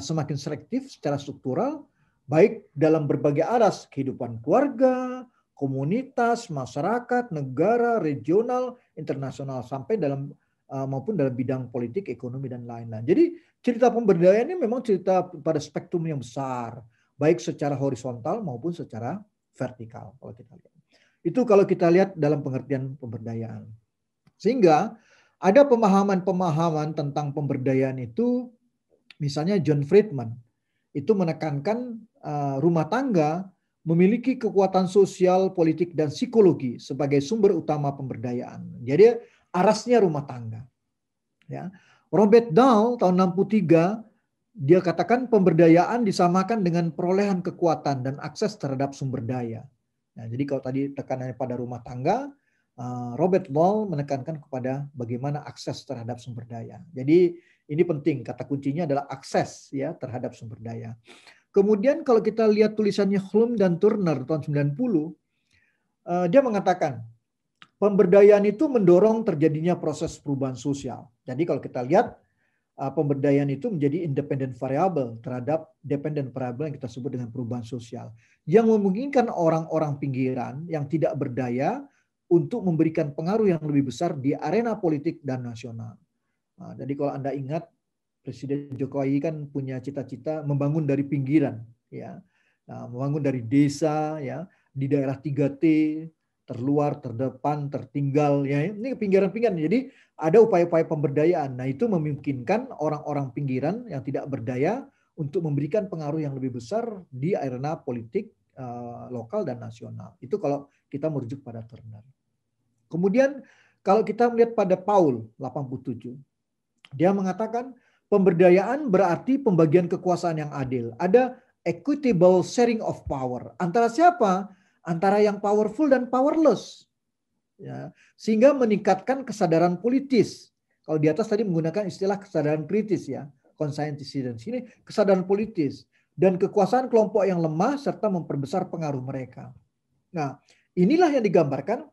Speaker 2: semakin selektif secara struktural, baik dalam berbagai aras kehidupan keluarga, komunitas, masyarakat, negara, regional, internasional, sampai dalam maupun dalam bidang politik, ekonomi, dan lain-lain. Jadi cerita pemberdayaan ini memang cerita pada spektrum yang besar, baik secara horizontal maupun secara vertikal. Kalau kita lihat, itu kalau kita lihat dalam pengertian pemberdayaan. Sehingga ada pemahaman-pemahaman tentang pemberdayaan itu, misalnya John Friedman itu menekankan rumah tangga memiliki kekuatan sosial, politik, dan psikologi sebagai sumber utama pemberdayaan. Jadi arasnya rumah tangga. Ya. Robert Dahl tahun 63 dia katakan pemberdayaan disamakan dengan perolehan kekuatan dan akses terhadap sumber daya. Nah, jadi kalau tadi tekanannya pada rumah tangga, Robert Dahl menekankan kepada bagaimana akses terhadap sumber daya. Jadi ini penting, kata kuncinya adalah akses ya terhadap sumber daya. Kemudian kalau kita lihat tulisannya Holm dan Turner tahun 90, dia mengatakan pemberdayaan itu mendorong terjadinya proses perubahan sosial. Jadi kalau kita lihat pemberdayaan itu menjadi independent variable terhadap dependent variable yang kita sebut dengan perubahan sosial. Yang memungkinkan orang-orang pinggiran yang tidak berdaya untuk memberikan pengaruh yang lebih besar di arena politik dan nasional. Nah, jadi kalau Anda ingat, Presiden Jokowi kan punya cita-cita membangun dari pinggiran, ya, membangun dari desa, ya, di daerah 3T, terluar, terdepan, tertinggal, ya, ini pinggiran-pinggiran. Jadi ada upaya-upaya pemberdayaan. Nah, itu memungkinkan orang-orang pinggiran yang tidak berdaya untuk memberikan pengaruh yang lebih besar di arena politik lokal dan nasional. Itu kalau kita merujuk pada Turner. Kemudian kalau kita melihat pada Paul 87, dia mengatakan pemberdayaan berarti pembagian kekuasaan yang adil. Ada equitable sharing of power. Antara siapa? Antara yang powerful dan powerless. Ya, sehingga meningkatkan kesadaran politis. Kalau di atas tadi menggunakan istilah kesadaran kritis, ya, conscientiousness. Ini kesadaran politis dan kekuasaan kelompok yang lemah serta memperbesar pengaruh mereka. Nah, inilah yang digambarkan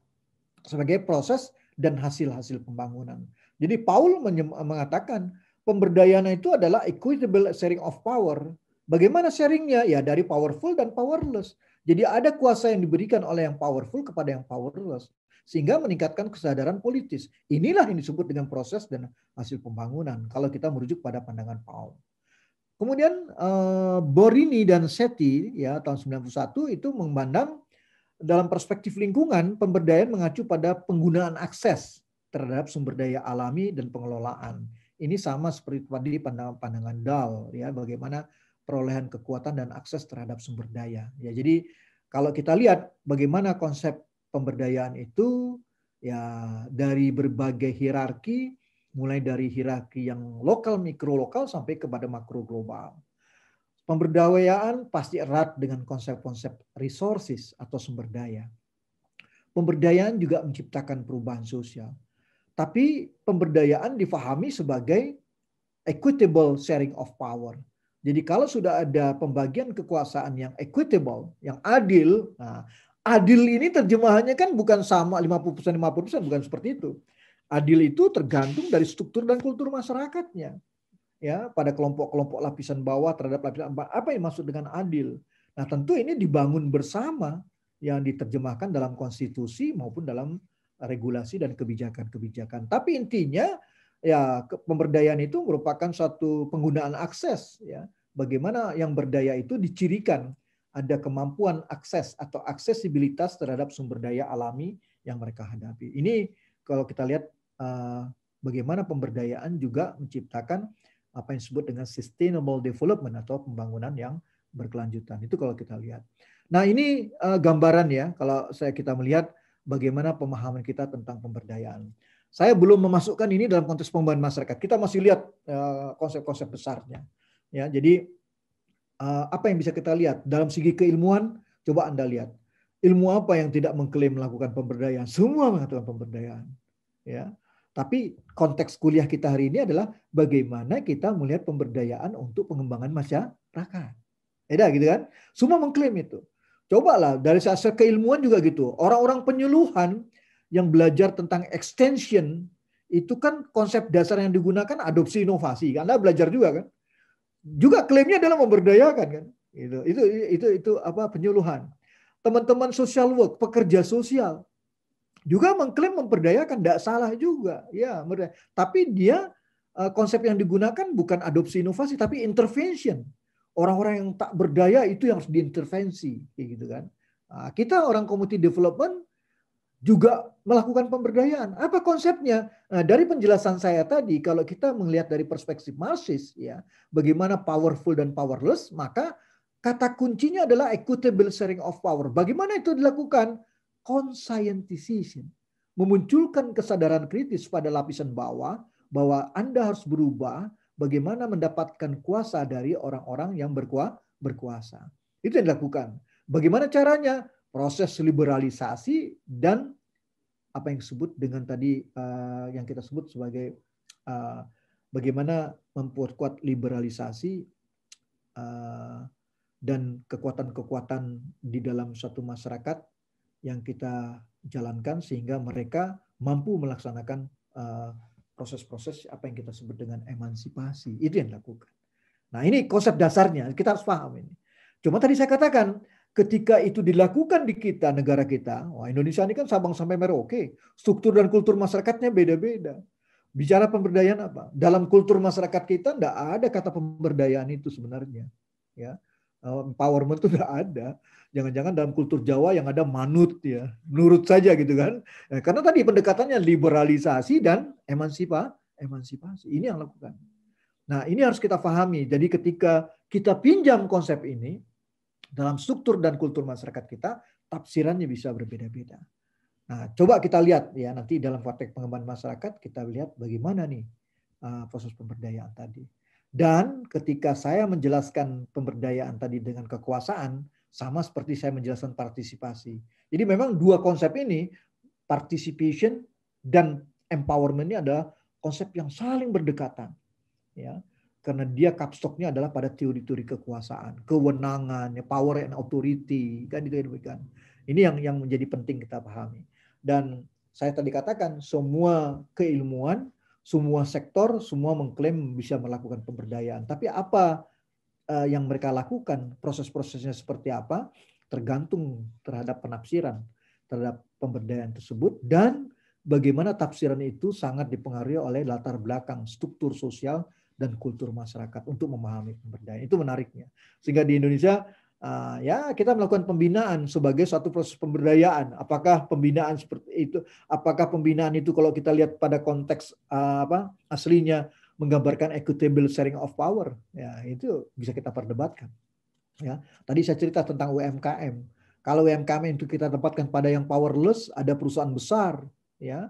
Speaker 2: sebagai proses dan hasil-hasil pembangunan. Jadi Paul mengatakan pemberdayaan itu adalah equitable sharing of power. Bagaimana sharingnya? Ya dari powerful dan powerless. Jadi ada kuasa yang diberikan oleh yang powerful kepada yang powerless. Sehingga meningkatkan kesadaran politis. Inilah yang disebut dengan proses dan hasil pembangunan. Kalau kita merujuk pada pandangan Paul. Kemudian Borini dan Sethi ya tahun 91 itu memandang dalam perspektif lingkungan pemberdayaan mengacu pada penggunaan akses terhadap sumber daya alami dan pengelolaan. Ini sama seperti tadi pandangan Dahl ya, bagaimana perolehan kekuatan dan akses terhadap sumber daya. Ya, jadi kalau kita lihat bagaimana konsep pemberdayaan itu ya dari berbagai hierarki, mulai dari hierarki yang lokal, mikro lokal sampai kepada makro global. Pemberdayaan pasti erat dengan konsep-konsep resources atau sumber daya. Pemberdayaan juga menciptakan perubahan sosial. Tapi pemberdayaan difahami sebagai equitable sharing of power. Jadi kalau sudah ada pembagian kekuasaan yang equitable, yang adil, nah adil ini terjemahannya kan bukan sama 50%, 50%, bukan seperti itu. Adil itu tergantung dari struktur dan kultur masyarakatnya. Ya, pada kelompok-kelompok lapisan bawah terhadap lapisan apa yang maksud dengan adil. Nah, tentu ini dibangun bersama yang diterjemahkan dalam konstitusi maupun dalam regulasi dan kebijakan-kebijakan. Tapi intinya ya pemberdayaan itu merupakan suatu penggunaan akses ya. Bagaimana yang berdaya itu dicirikan ada kemampuan akses atau aksesibilitas terhadap sumber daya alami yang mereka hadapi. Ini kalau kita lihat bagaimana pemberdayaan juga menciptakan apa yang disebut dengan sustainable development atau pembangunan yang berkelanjutan. Itu kalau kita lihat. Nah, ini gambaran ya kalau kita melihat bagaimana pemahaman kita tentang pemberdayaan. Saya belum memasukkan ini dalam konteks pengembangan masyarakat. Kita masih lihat konsep-konsep besarnya. Ya, jadi apa yang bisa kita lihat dalam segi keilmuan? Coba Anda lihat. Ilmu apa yang tidak mengklaim melakukan pemberdayaan? Semua mengatakan pemberdayaan. Ya. Tapi konteks kuliah kita hari ini adalah bagaimana kita melihat pemberdayaan untuk pengembangan masyarakat. Beda gitu kan? Semua mengklaim itu. Cobalah dari aspek keilmuan juga gitu. Orang-orang penyuluhan yang belajar tentang extension itu kan konsep dasar yang digunakan adopsi inovasi. Anda belajar juga kan? Juga klaimnya adalah memberdayakan kan? Itu apa penyuluhan. Teman-teman social work, pekerja sosial juga mengklaim memberdayakan, tidak salah juga. Ya, tapi dia konsep yang digunakan bukan adopsi inovasi tapi intervention. Orang-orang yang tak berdaya itu yang harus diintervensi, kayak gitu kan. Nah, kita orang community development juga melakukan pemberdayaan. Apa konsepnya? Nah, dari penjelasan saya tadi, kalau kita melihat dari perspektif Marxis, ya, bagaimana powerful dan powerless, maka kata kuncinya adalah equitable sharing of power. Bagaimana itu dilakukan? Conscientization. Memunculkan kesadaran kritis pada lapisan bawah bahwa Anda harus berubah bagaimana mendapatkan kuasa dari orang-orang yang berkuasa. Itu yang dilakukan. Bagaimana caranya? Proses liberalisasi dan apa yang disebut dengan tadi yang kita sebut sebagai bagaimana memperkuat liberalisasi dan kekuatan-kekuatan di dalam suatu masyarakat yang kita jalankan sehingga mereka mampu melaksanakan proses-proses apa yang kita sebut dengan emansipasi. Itu yang dilakukan. Nah, ini konsep dasarnya, kita harus paham ini. Cuma tadi saya katakan, ketika itu dilakukan di kita, negara kita, wah Indonesia ini kan Sabang sampai Merauke, struktur dan kultur masyarakatnya beda-beda. Bicara pemberdayaan apa? Dalam kultur masyarakat kita tidak ada kata pemberdayaan itu sebenarnya. Ya, empowerment itu tidak ada. Jangan-jangan dalam kultur Jawa yang ada manut ya, nurut saja gitu kan. Karena tadi pendekatannya liberalisasi dan emansipasi. Ini yang lakukan. Nah, ini harus kita pahami. Jadi ketika kita pinjam konsep ini dalam struktur dan kultur masyarakat kita, tafsirannya bisa berbeda-beda. Nah, coba kita lihat ya nanti dalam konteks pengembangan masyarakat kita lihat bagaimana nih proses pemberdayaan tadi. Dan ketika saya menjelaskan pemberdayaan tadi dengan kekuasaan, sama seperti saya menjelaskan partisipasi. Jadi memang dua konsep ini, participation dan empowerment ini adalah konsep yang saling berdekatan. Ya, karena dia kapstoknya adalah pada teori-teori kekuasaan, kewenangan, power and authority, kan itu demikian. Ini yang menjadi penting kita pahami. Dan saya tadi katakan semua keilmuan, semua sektor, semua mengklaim bisa melakukan pemberdayaan. Tapi apa yang mereka lakukan, proses-prosesnya seperti apa, tergantung terhadap penafsiran terhadap pemberdayaan tersebut dan bagaimana tafsiran itu sangat dipengaruhi oleh latar belakang struktur sosial dan kultur masyarakat untuk memahami pemberdayaan. Itu menariknya. Sehingga di Indonesia ya kita melakukan pembinaan sebagai suatu proses pemberdayaan. Apakah pembinaan seperti itu? Apakah pembinaan itu kalau kita lihat pada konteks aslinya menggambarkan equitable sharing of power? Ya, itu bisa kita perdebatkan. Ya, tadi saya cerita tentang UMKM. Kalau UMKM itu kita tempatkan pada yang powerless, ada perusahaan besar, ya.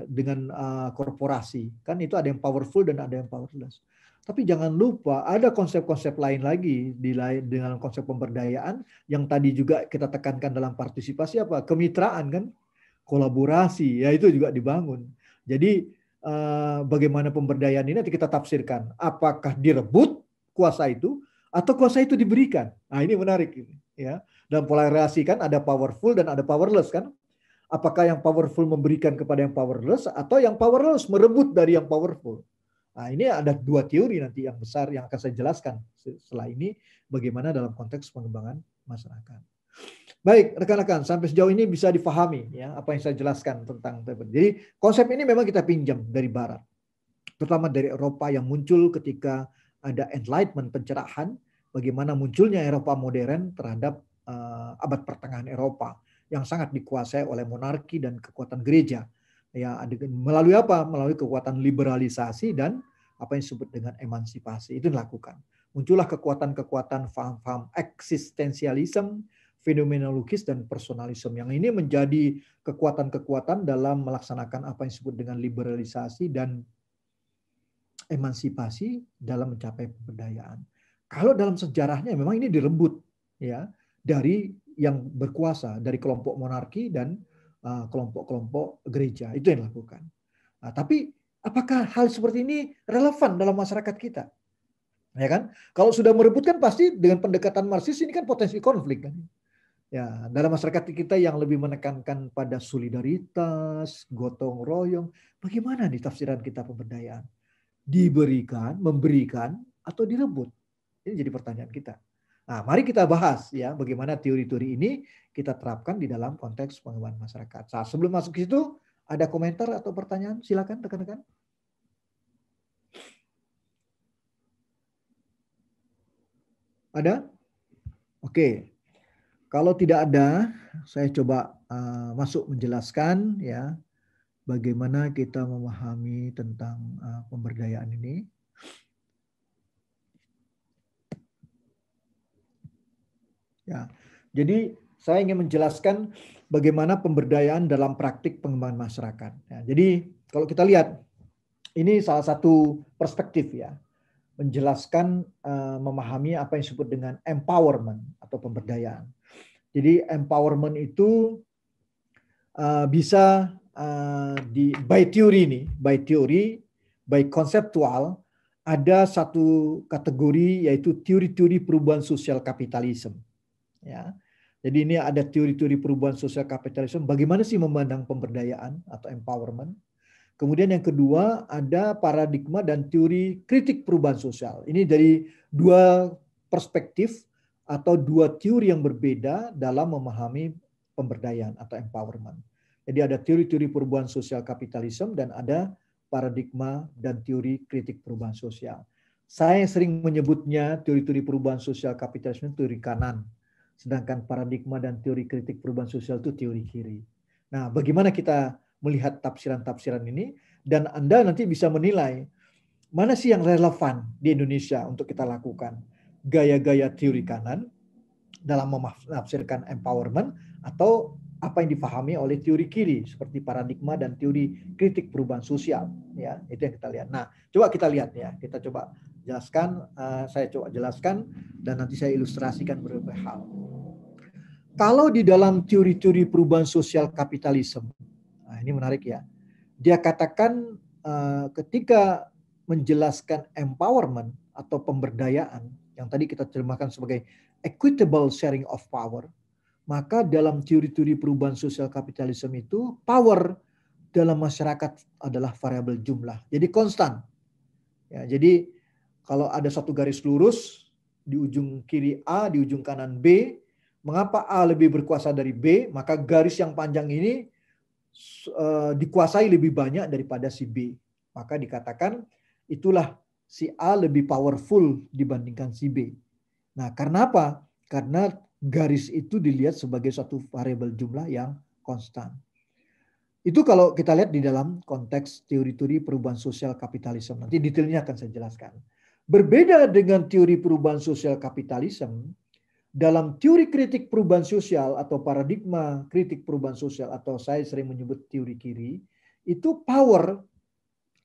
Speaker 2: Dengan korporasi kan itu ada yang powerful dan ada yang powerless. Tapi jangan lupa ada konsep-konsep lain lagi dengan konsep pemberdayaan yang tadi juga kita tekankan dalam partisipasi apa? Kemitraan kan, kolaborasi ya itu juga dibangun. Jadi bagaimana pemberdayaan ini nanti kita tafsirkan. Apakah direbut kuasa itu atau kuasa itu diberikan? Nah ini menarik ya. Dalam polarisasi kan ada powerful dan ada powerless kan. Apakah yang powerful memberikan kepada yang powerless atau yang powerless merebut dari yang powerful? Nah, ini ada dua teori nanti yang besar yang akan saya jelaskan setelah ini bagaimana dalam konteks pengembangan masyarakat. Baik, rekan-rekan, sampai sejauh ini bisa difahami ya apa yang saya jelaskan tentang. Jadi konsep ini memang kita pinjam dari Barat, terutama dari Eropa yang muncul ketika ada enlightenment, pencerahan, bagaimana munculnya Eropa modern terhadap abad pertengahan Eropa yang sangat dikuasai oleh monarki dan kekuatan gereja. Ya, melalui apa? Melalui kekuatan liberalisasi dan apa yang disebut dengan emansipasi itu dilakukan. Muncullah kekuatan-kekuatan faham-faham eksistensialisme, fenomenologis dan personalisme yang ini menjadi kekuatan-kekuatan dalam melaksanakan apa yang disebut dengan liberalisasi dan emansipasi dalam mencapai pemberdayaan. Kalau dalam sejarahnya memang ini direbut ya dari yang berkuasa, dari kelompok monarki dan kelompok-kelompok gereja, itu yang dilakukan. Nah, tapi apakah hal seperti ini relevan dalam masyarakat kita? Ya kan? Kalau sudah merebut kan pasti dengan pendekatan Marxis ini kan potensi konflik kan. Ya, dalam masyarakat kita yang lebih menekankan pada solidaritas, gotong royong, bagaimana nih tafsiran kita pemberdayaan? Diberikan, memberikan, atau direbut? Ini jadi pertanyaan kita. Nah, mari kita bahas ya bagaimana teori-teori ini kita terapkan di dalam konteks pengembangan masyarakat. Nah, sebelum masuk ke situ, ada komentar atau pertanyaan? Silakan rekan-rekan. Ada? Oke. Kalau tidak ada, saya coba masuk menjelaskan ya bagaimana kita memahami tentang pemberdayaan ini. Ya, jadi saya ingin menjelaskan bagaimana pemberdayaan dalam praktik pengembangan masyarakat. Ya, jadi kalau kita lihat, ini salah satu perspektif ya, menjelaskan memahami apa yang disebut dengan empowerment atau pemberdayaan. Jadi empowerment itu bisa by teori, by konseptual, ada satu kategori yaitu teori-teori perubahan sosial kapitalisme. Ya, jadi ini ada teori-teori perubahan sosial kapitalisme. Bagaimana sih memandang pemberdayaan atau empowerment? Kemudian yang kedua ada paradigma dan teori kritik perubahan sosial. Ini dari dua perspektif atau dua teori yang berbeda dalam memahami pemberdayaan atau empowerment. Jadi ada teori-teori perubahan sosial kapitalisme dan ada paradigma dan teori kritik perubahan sosial. Saya sering menyebutnya teori-teori perubahan sosial kapitalisme teori kanan. Sedangkan paradigma dan teori kritik perubahan sosial itu teori kiri. Nah, bagaimana kita melihat tafsiran-tafsiran ini? Dan Anda nanti bisa menilai mana sih yang relevan di Indonesia untuk kita lakukan. Gaya-gaya teori kanan dalam menafsirkan empowerment atau apa yang dipahami oleh teori kiri seperti paradigma dan teori kritik perubahan sosial. Ya, itu yang kita lihat. Nah, coba kita lihat ya. Kita coba jelaskan, saya coba jelaskan dan nanti saya ilustrasikan beberapa hal. Kalau di dalam teori-teori perubahan sosial kapitalisme, nah ini menarik ya. Dia katakan ketika menjelaskan empowerment atau pemberdayaan yang tadi kita terjemahkan sebagai equitable sharing of power, maka dalam teori-teori perubahan sosial kapitalisme itu power dalam masyarakat adalah variabel jumlah. Jadi konstan. Ya, jadi kalau ada satu garis lurus di ujung kiri A, di ujung kanan B, mengapa A lebih berkuasa dari B? Maka garis yang panjang ini dikuasai lebih banyak daripada si B. Maka dikatakan itulah si A lebih powerful dibandingkan si B. Nah, karena apa? Karena garis itu dilihat sebagai suatu variabel jumlah yang konstan. Itu kalau kita lihat di dalam konteks teori-teori perubahan sosial kapitalisme. Nanti detailnya akan saya jelaskan. Berbeda dengan teori perubahan sosial kapitalisme, dalam teori kritik perubahan sosial atau paradigma kritik perubahan sosial atau saya sering menyebut teori kiri, itu power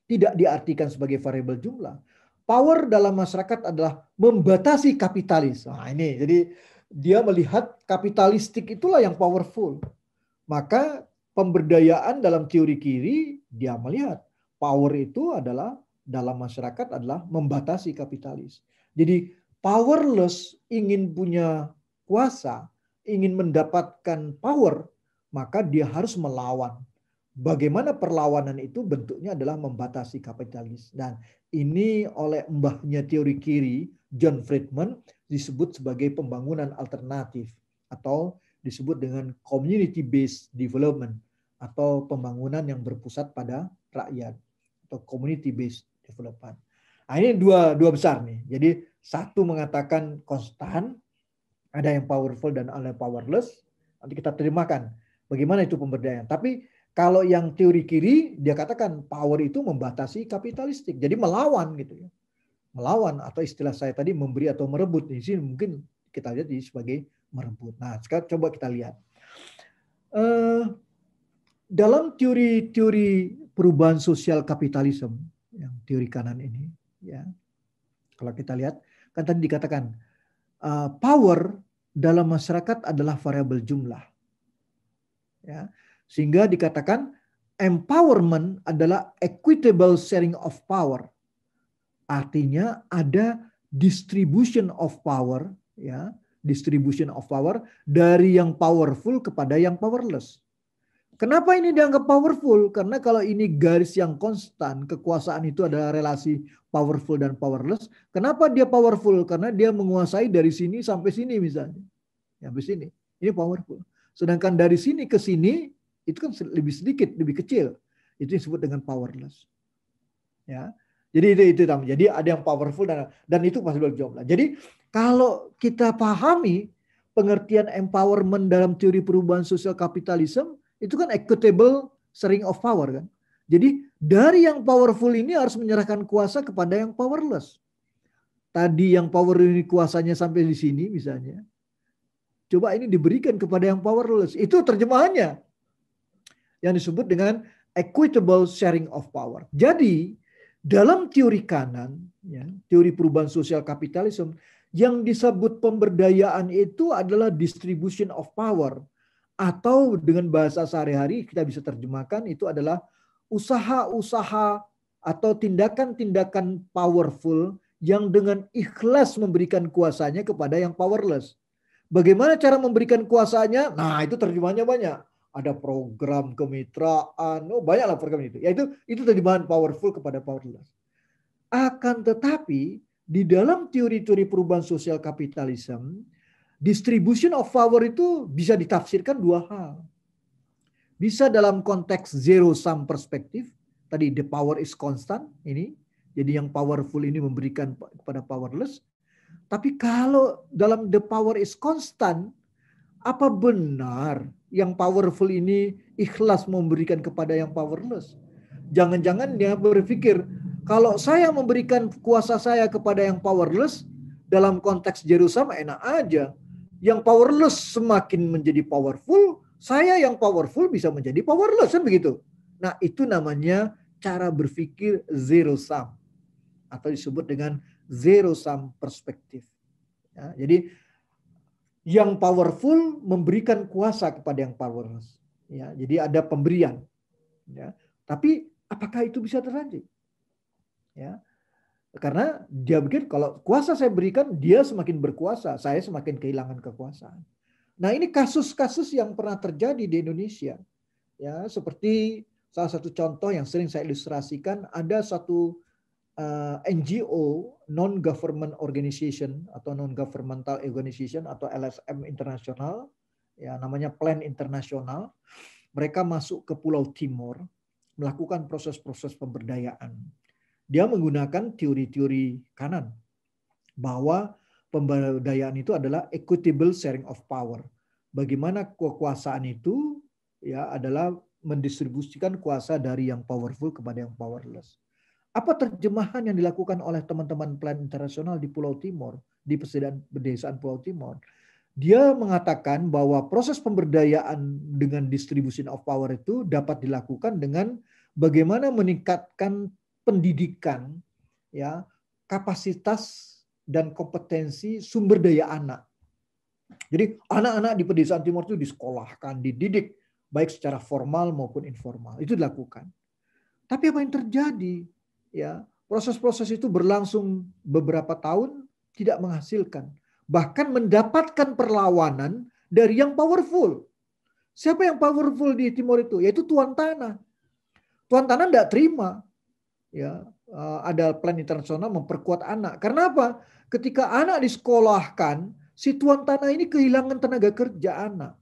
Speaker 2: tidak diartikan sebagai variabel jumlah. Power dalam masyarakat adalah membatasi kapitalis. Nah ini, jadi dia melihat kapitalistik itulah yang powerful. Maka pemberdayaan dalam teori kiri, dia melihat power itu adalah dalam masyarakat adalah membatasi kapitalis. Jadi powerless ingin punya kuasa, ingin mendapatkan power, maka dia harus melawan. Bagaimana perlawanan itu bentuknya adalah membatasi kapitalis. Dan ini oleh mbahnya teori kiri, John Friedman, disebut sebagai pembangunan alternatif atau disebut dengan community based development atau pembangunan yang berpusat pada rakyat atau community based development. Nah, ini dua besar nih. Jadi satu mengatakan konstan, ada yang powerful dan ada yang powerless. Nanti kita terjemahkan bagaimana itu pemberdayaan. Tapi kalau yang teori kiri, dia katakan power itu membatasi kapitalistik. Jadi melawan gitu ya. Melawan, atau istilah saya tadi memberi atau merebut. Di sini mungkin kita lihat sebagai merebut. Nah, sekarang coba kita lihat. Dalam teori-teori perubahan sosial kapitalisme, yang teori kanan ini, ya, kalau kita lihat, kan tadi dikatakan power dalam masyarakat adalah variabel jumlah, ya, sehingga dikatakan empowerment adalah equitable sharing of power, artinya ada distribution of power, ya, distribution of power dari yang powerful kepada yang powerless. Kenapa ini dianggap powerful? Karena kalau ini garis yang konstan, kekuasaan itu adalah relasi powerful dan powerless. Kenapa dia powerful? Karena dia menguasai dari sini sampai sini misalnya. Sampai sini. Ini powerful. Sedangkan dari sini ke sini, itu kan lebih sedikit, lebih kecil. Itu disebut dengan powerless. Ya. Jadi itu. Jadi ada yang powerful dan itu masih berjumlah. Jadi kalau kita pahami pengertian empowerment dalam teori perubahan sosial kapitalisme, itu kan equitable sharing of power kan. Jadi dari yang powerful ini harus menyerahkan kuasa kepada yang powerless. Tadi yang power ini kuasanya sampai di sini misalnya. Coba ini diberikan kepada yang powerless. Itu terjemahannya. Yang disebut dengan equitable sharing of power. Jadi dalam teori kanan, ya, teori perubahan sosial kapitalisme, yang disebut pemberdayaan itu adalah distribution of power. Atau dengan bahasa sehari-hari kita bisa terjemahkan itu adalah usaha-usaha atau tindakan-tindakan powerful yang dengan ikhlas memberikan kuasanya kepada yang powerless. Bagaimana cara memberikan kuasanya? Nah, itu terjemahannya banyak. Ada program kemitraan, banyaklah program itu. Ya itu terjemahan powerful kepada powerless. Akan tetapi di dalam teori-teori perubahan sosial kapitalisme, distribution of power itu bisa ditafsirkan dua hal. Bisa dalam konteks zero sum perspektif, tadi the power is constant ini, jadi yang powerful ini memberikan kepada powerless. Tapi kalau dalam the power is constant, apa benar yang powerful ini ikhlas memberikan kepada yang powerless? Jangan-jangan dia berpikir, kalau saya memberikan kuasa saya kepada yang powerless, dalam konteks zero sum enak aja. Yang powerless semakin menjadi powerful, saya yang powerful bisa menjadi powerless, kan begitu. Nah, itu namanya cara berpikir zero sum atau disebut dengan zero sum perspektif. Ya, jadi yang powerful memberikan kuasa kepada yang powerless. Ya, jadi ada pemberian. Ya, tapi apakah itu bisa terjadi? Ya. Karena dia pikir kalau kuasa saya berikan, dia semakin berkuasa, saya semakin kehilangan kekuasaan. Nah, ini kasus-kasus yang pernah terjadi di Indonesia. Ya, seperti salah satu contoh yang sering saya ilustrasikan, ada satu NGO, non-government organization atau non-governmental organization atau LSM internasional, ya namanya Plan Internasional. Mereka masuk ke Pulau Timor, melakukan proses-proses pemberdayaan. Dia menggunakan teori-teori kanan bahwa pemberdayaan itu adalah equitable sharing of power. Bagaimana kekuasaan itu ya adalah mendistribusikan kuasa dari yang powerful kepada yang powerless. Apa terjemahan yang dilakukan oleh teman-teman Plan Internasional di Pulau Timor, di pedesaan Pulau Timor? Dia mengatakan bahwa proses pemberdayaan dengan distribution of power itu dapat dilakukan dengan bagaimana meningkatkan pendidikan, ya, kapasitas dan kompetensi sumber daya anak. Jadi anak-anak di pedesaan Timor itu disekolahkan, dididik baik secara formal maupun informal. Itu dilakukan. Tapi apa yang terjadi? Ya, proses-proses itu berlangsung beberapa tahun tidak menghasilkan. Bahkan mendapatkan perlawanan dari yang powerful. Siapa yang powerful di Timor itu? Yaitu tuan tanah. Tuan tanah tidak terima. Ya, ada Plan Internasional memperkuat anak. Karena apa? Ketika anak disekolahkan, si tuan tanah ini kehilangan tenaga kerja anak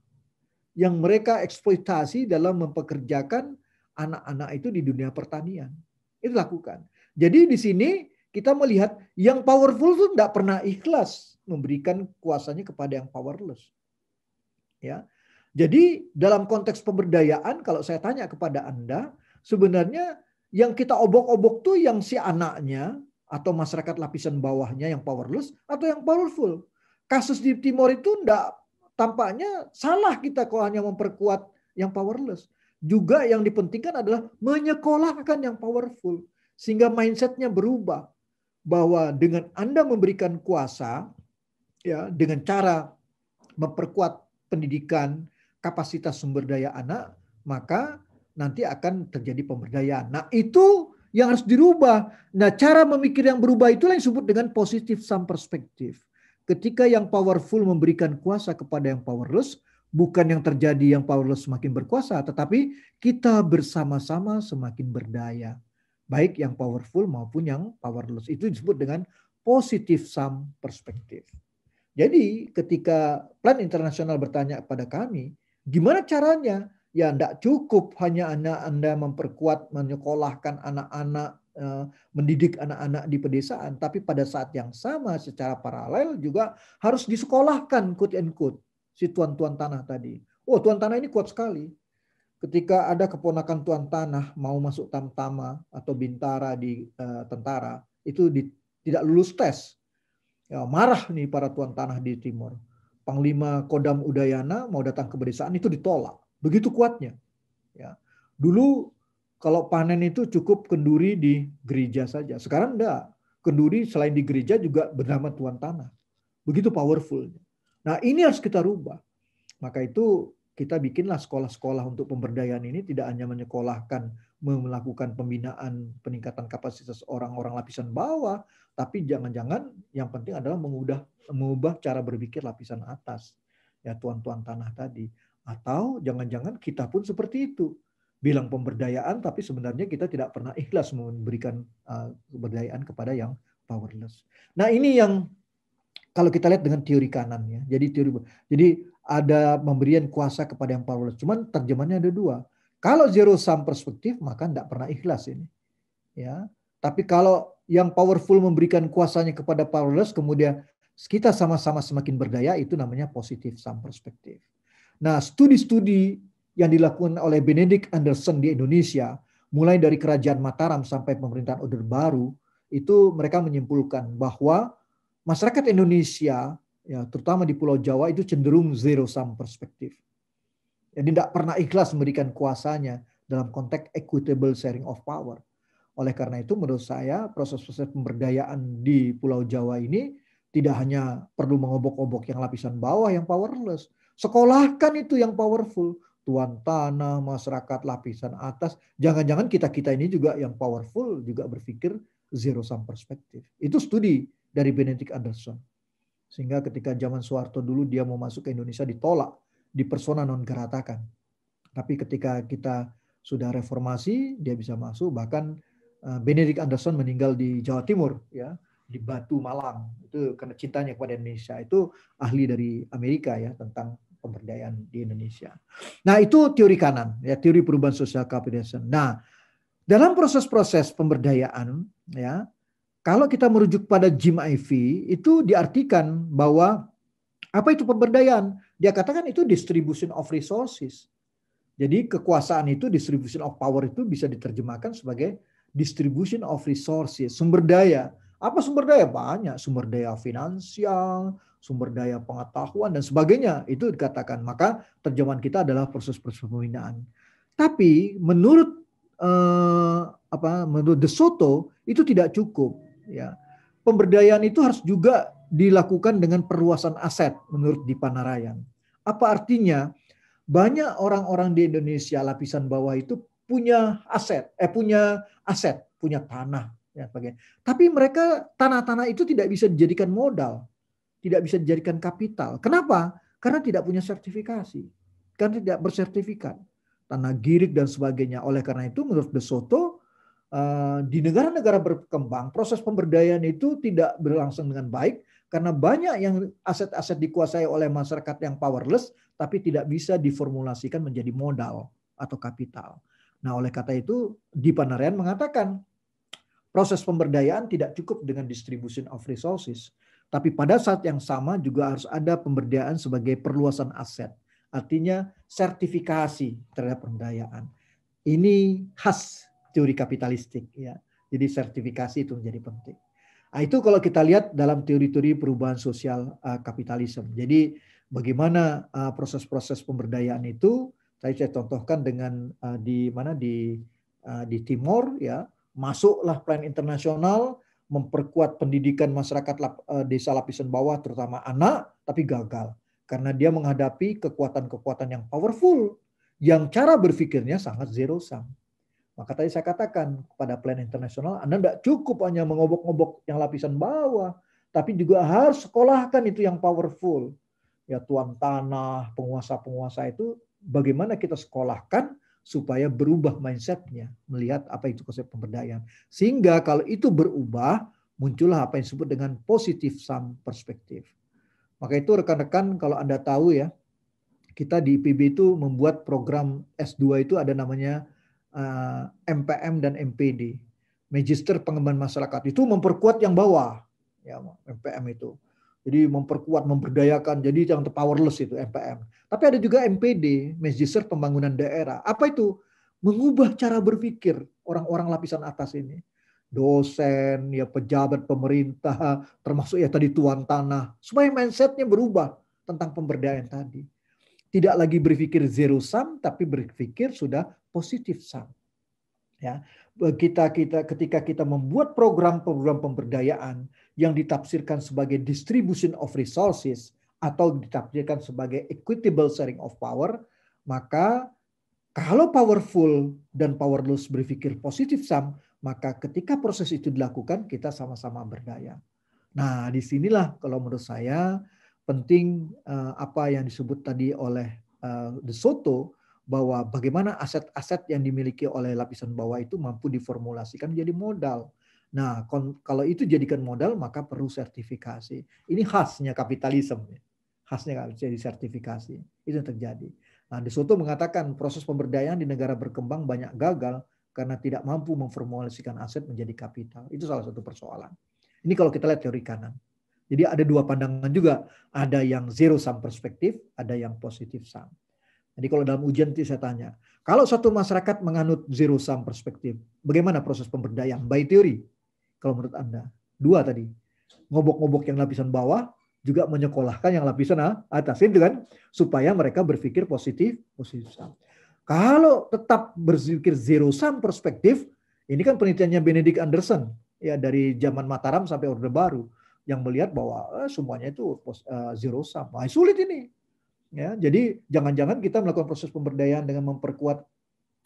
Speaker 2: yang mereka eksploitasi dalam mempekerjakan anak-anak itu di dunia pertanian. Itu lakukan. Jadi di sini kita melihat yang powerful itu tidak pernah ikhlas memberikan kuasanya kepada yang powerless. Ya. Jadi dalam konteks pemberdayaan, kalau saya tanya kepada Anda, sebenarnya yang kita obok-obok tuh yang si anaknya atau masyarakat lapisan bawahnya yang powerless atau yang powerful. Kasus di Timor itu enggak, tampaknya salah kita kalau hanya memperkuat yang powerless. Juga yang dipentingkan adalah menyekolahkan yang powerful. Sehingga mindsetnya berubah. Bahwa dengan Anda memberikan kuasa, ya, dengan cara memperkuat pendidikan, kapasitas sumber daya anak, maka nanti akan terjadi pemberdayaan. Nah, itu yang harus dirubah. Nah, cara memikir yang berubah itulah yang disebut dengan positive sum perspective. Ketika yang powerful memberikan kuasa kepada yang powerless, bukan yang terjadi yang powerless semakin berkuasa, tetapi kita bersama-sama semakin berdaya. Baik yang powerful maupun yang powerless. Itu disebut dengan positive sum perspective. Jadi ketika Plan Internasional bertanya kepada kami, gimana caranya? Ya tidak cukup hanya Anda memperkuat, menyekolahkan anak-anak, mendidik anak-anak di pedesaan. Tapi pada saat yang sama secara paralel juga harus disekolahkan, quote and quote, si tuan-tuan tanah tadi. Oh, tuan tanah ini kuat sekali. Ketika ada keponakan tuan tanah mau masuk tamtama atau bintara di tentara, itu tidak lulus tes. Ya, marah nih para tuan tanah di Timor. Panglima Kodam Udayana mau datang ke pedesaan itu ditolak. Begitu kuatnya. Ya. Dulu kalau panen itu cukup kenduri di gereja saja. Sekarang enggak. Kenduri selain di gereja juga bernama tuan tanah. Begitu powerful. Nah, ini harus kita rubah. Maka itu kita bikinlah sekolah-sekolah untuk pemberdayaan ini tidak hanya menyekolahkan, melakukan pembinaan peningkatan kapasitas orang-orang lapisan bawah, tapi jangan-jangan yang penting adalah mengubah cara berpikir lapisan atas. Ya, tuan-tuan tanah tadi. Atau jangan-jangan kita pun seperti itu. Bilang pemberdayaan tapi sebenarnya kita tidak pernah ikhlas memberikan pemberdayaan kepada yang powerless. Nah, ini yang kalau kita lihat dengan teori kanan ya. Jadi ada pemberian kuasa kepada yang powerless. Cuman terjemahannya ada dua. Kalau zero sum perspektif maka tidak pernah ikhlas ini. Ya. Tapi kalau yang powerful memberikan kuasanya kepada powerless kemudian kita sama-sama semakin berdaya, itu namanya positive sum perspektif. Nah, studi-studi yang dilakukan oleh Benedict Anderson di Indonesia, mulai dari Kerajaan Mataram sampai pemerintahan Orde Baru, itu mereka menyimpulkan bahwa masyarakat Indonesia, ya, terutama di Pulau Jawa, itu cenderung zero sum perspektif. Jadi tidak pernah ikhlas memberikan kuasanya dalam konteks equitable sharing of power. Oleh karena itu menurut saya proses-proses pemberdayaan di Pulau Jawa ini tidak hanya perlu mengobok-obok yang lapisan bawah yang powerless. Sekolahkan itu yang powerful. Tuan tanah, masyarakat lapisan atas. Jangan-jangan kita-kita ini juga yang powerful juga berpikir zero sum perspektif. Itu studi dari Benedict Anderson. Sehingga ketika zaman Soeharto dulu dia mau masuk ke Indonesia ditolak. Di persona non grata kan. Tapi ketika kita sudah reformasi, dia bisa masuk. Bahkan Benedict Anderson meninggal di Jawa Timur, ya, di Batu Malang. Itu karena cintanya kepada Indonesia. Itu ahli dari Amerika ya tentang pemberdayaan di Indonesia. Nah, itu teori kanan, ya, teori perubahan sosial kapitalisme. Nah, dalam proses-proses pemberdayaan, ya, kalau kita merujuk pada Jim Ivey, itu diartikan bahwa apa itu pemberdayaan? Dia katakan itu distribution of resources. Jadi kekuasaan itu, distribution of power itu bisa diterjemahkan sebagai distribution of resources, sumber daya. Apa sumber daya? Banyak, sumber daya finansial, sumber daya pengetahuan dan sebagainya. Itu dikatakan. Maka terjemahan kita adalah proses-proses pembinaan. Tapi menurut menurut De Soto itu tidak cukup. Ya, pemberdayaan itu harus juga dilakukan dengan perluasan aset menurut Dipa Narayan. Apa artinya? Banyak orang-orang di Indonesia lapisan bawah itu punya aset, punya tanah, ya, sebagainya. Tapi mereka tanah-tanah itu tidak bisa dijadikan modal, tidak bisa dijadikan kapital. Kenapa? Karena tidak punya sertifikasi, karena tidak bersertifikat, tanah girik dan sebagainya. Oleh karena itu, menurut De Soto, di negara-negara berkembang proses pemberdayaan itu tidak berlangsung dengan baik karena banyak yang aset-aset dikuasai oleh masyarakat yang powerless tapi tidak bisa diformulasikan menjadi modal atau kapital. Nah, oleh kata itu Dipa Narayan mengatakan proses pemberdayaan tidak cukup dengan distribution of resources, tapi pada saat yang sama juga harus ada pemberdayaan sebagai perluasan aset. Artinya sertifikasi terhadap pemberdayaan. Ini khas teori kapitalistik ya. Jadi sertifikasi itu menjadi penting. Nah, itu kalau kita lihat dalam teori-teori perubahan sosial kapitalisme. Jadi bagaimana proses-proses pemberdayaan itu saya contohkan dengan di Timor ya, masuklah plan internasional memperkuat pendidikan masyarakat desa lapisan bawah terutama anak, tapi gagal karena dia menghadapi kekuatan-kekuatan yang powerful yang cara berpikirnya sangat zero sum. Maka tadi saya katakan kepada plan internasional, Anda tidak cukup hanya mengobok-ngobok yang lapisan bawah, tapi juga harus sekolahkan itu yang powerful. Ya tuan tanah, penguasa-penguasa itu bagaimana kita sekolahkan supaya berubah mindsetnya, melihat apa itu konsep pemberdayaan. Sehingga kalau itu berubah, muncullah apa yang disebut dengan positive sum perspektif. Maka itu rekan-rekan kalau Anda tahu ya, kita di IPB itu membuat program S2 itu ada namanya MPM dan MPD, Magister Pengembangan Masyarakat. Itu memperkuat yang bawah, ya MPM itu. Jadi memperkuat, memberdayakan. Jadi yang powerless itu MPM. Tapi ada juga MPD, Magister Pembangunan Daerah. Apa itu? Mengubah cara berpikir orang-orang lapisan atas ini. Dosen, ya pejabat pemerintah, termasuk ya tadi tuan tanah, supaya mindsetnya berubah tentang pemberdayaan tadi. Tidak lagi berpikir zero sum, tapi berpikir sudah positif sum. Ya, ketika kita membuat program-program pemberdayaan yang ditafsirkan sebagai distribution of resources atau ditafsirkan sebagai equitable sharing of power, maka kalau powerful dan powerless berpikir positif sum, maka ketika proses itu dilakukan kita sama-sama berdaya. Nah, disinilah kalau menurut saya penting apa yang disebut tadi oleh De Soto, bahwa bagaimana aset-aset yang dimiliki oleh lapisan bawah itu mampu diformulasikan menjadi modal. Nah, kalau itu jadikan modal, maka perlu sertifikasi. Ini khasnya kapitalisme. Khasnya jadi sertifikasi. Itu yang terjadi. Nah, De Soto mengatakan proses pemberdayaan di negara berkembang banyak gagal karena tidak mampu memformulasikan aset menjadi kapital. Itu salah satu persoalan. Ini kalau kita lihat teori kanan. Jadi ada dua pandangan juga. Ada yang zero sum perspektif, ada yang positif sum. Jadi kalau dalam ujian itu saya tanya, kalau satu masyarakat menganut zero sum perspektif, bagaimana proses pemberdayaan? By teori, kalau menurut Anda. Dua tadi, ngobok-ngobok yang lapisan bawah, juga menyekolahkan yang lapisan atas, itu kan, supaya mereka berpikir positif sum. Kalau tetap berpikir zero sum perspektif, ini kan penelitiannya Benedict Anderson, ya dari zaman Mataram sampai Orde Baru, yang melihat bahwa semuanya itu zero sum. Nah, sulit ini. Ya, jadi jangan-jangan kita melakukan proses pemberdayaan dengan memperkuat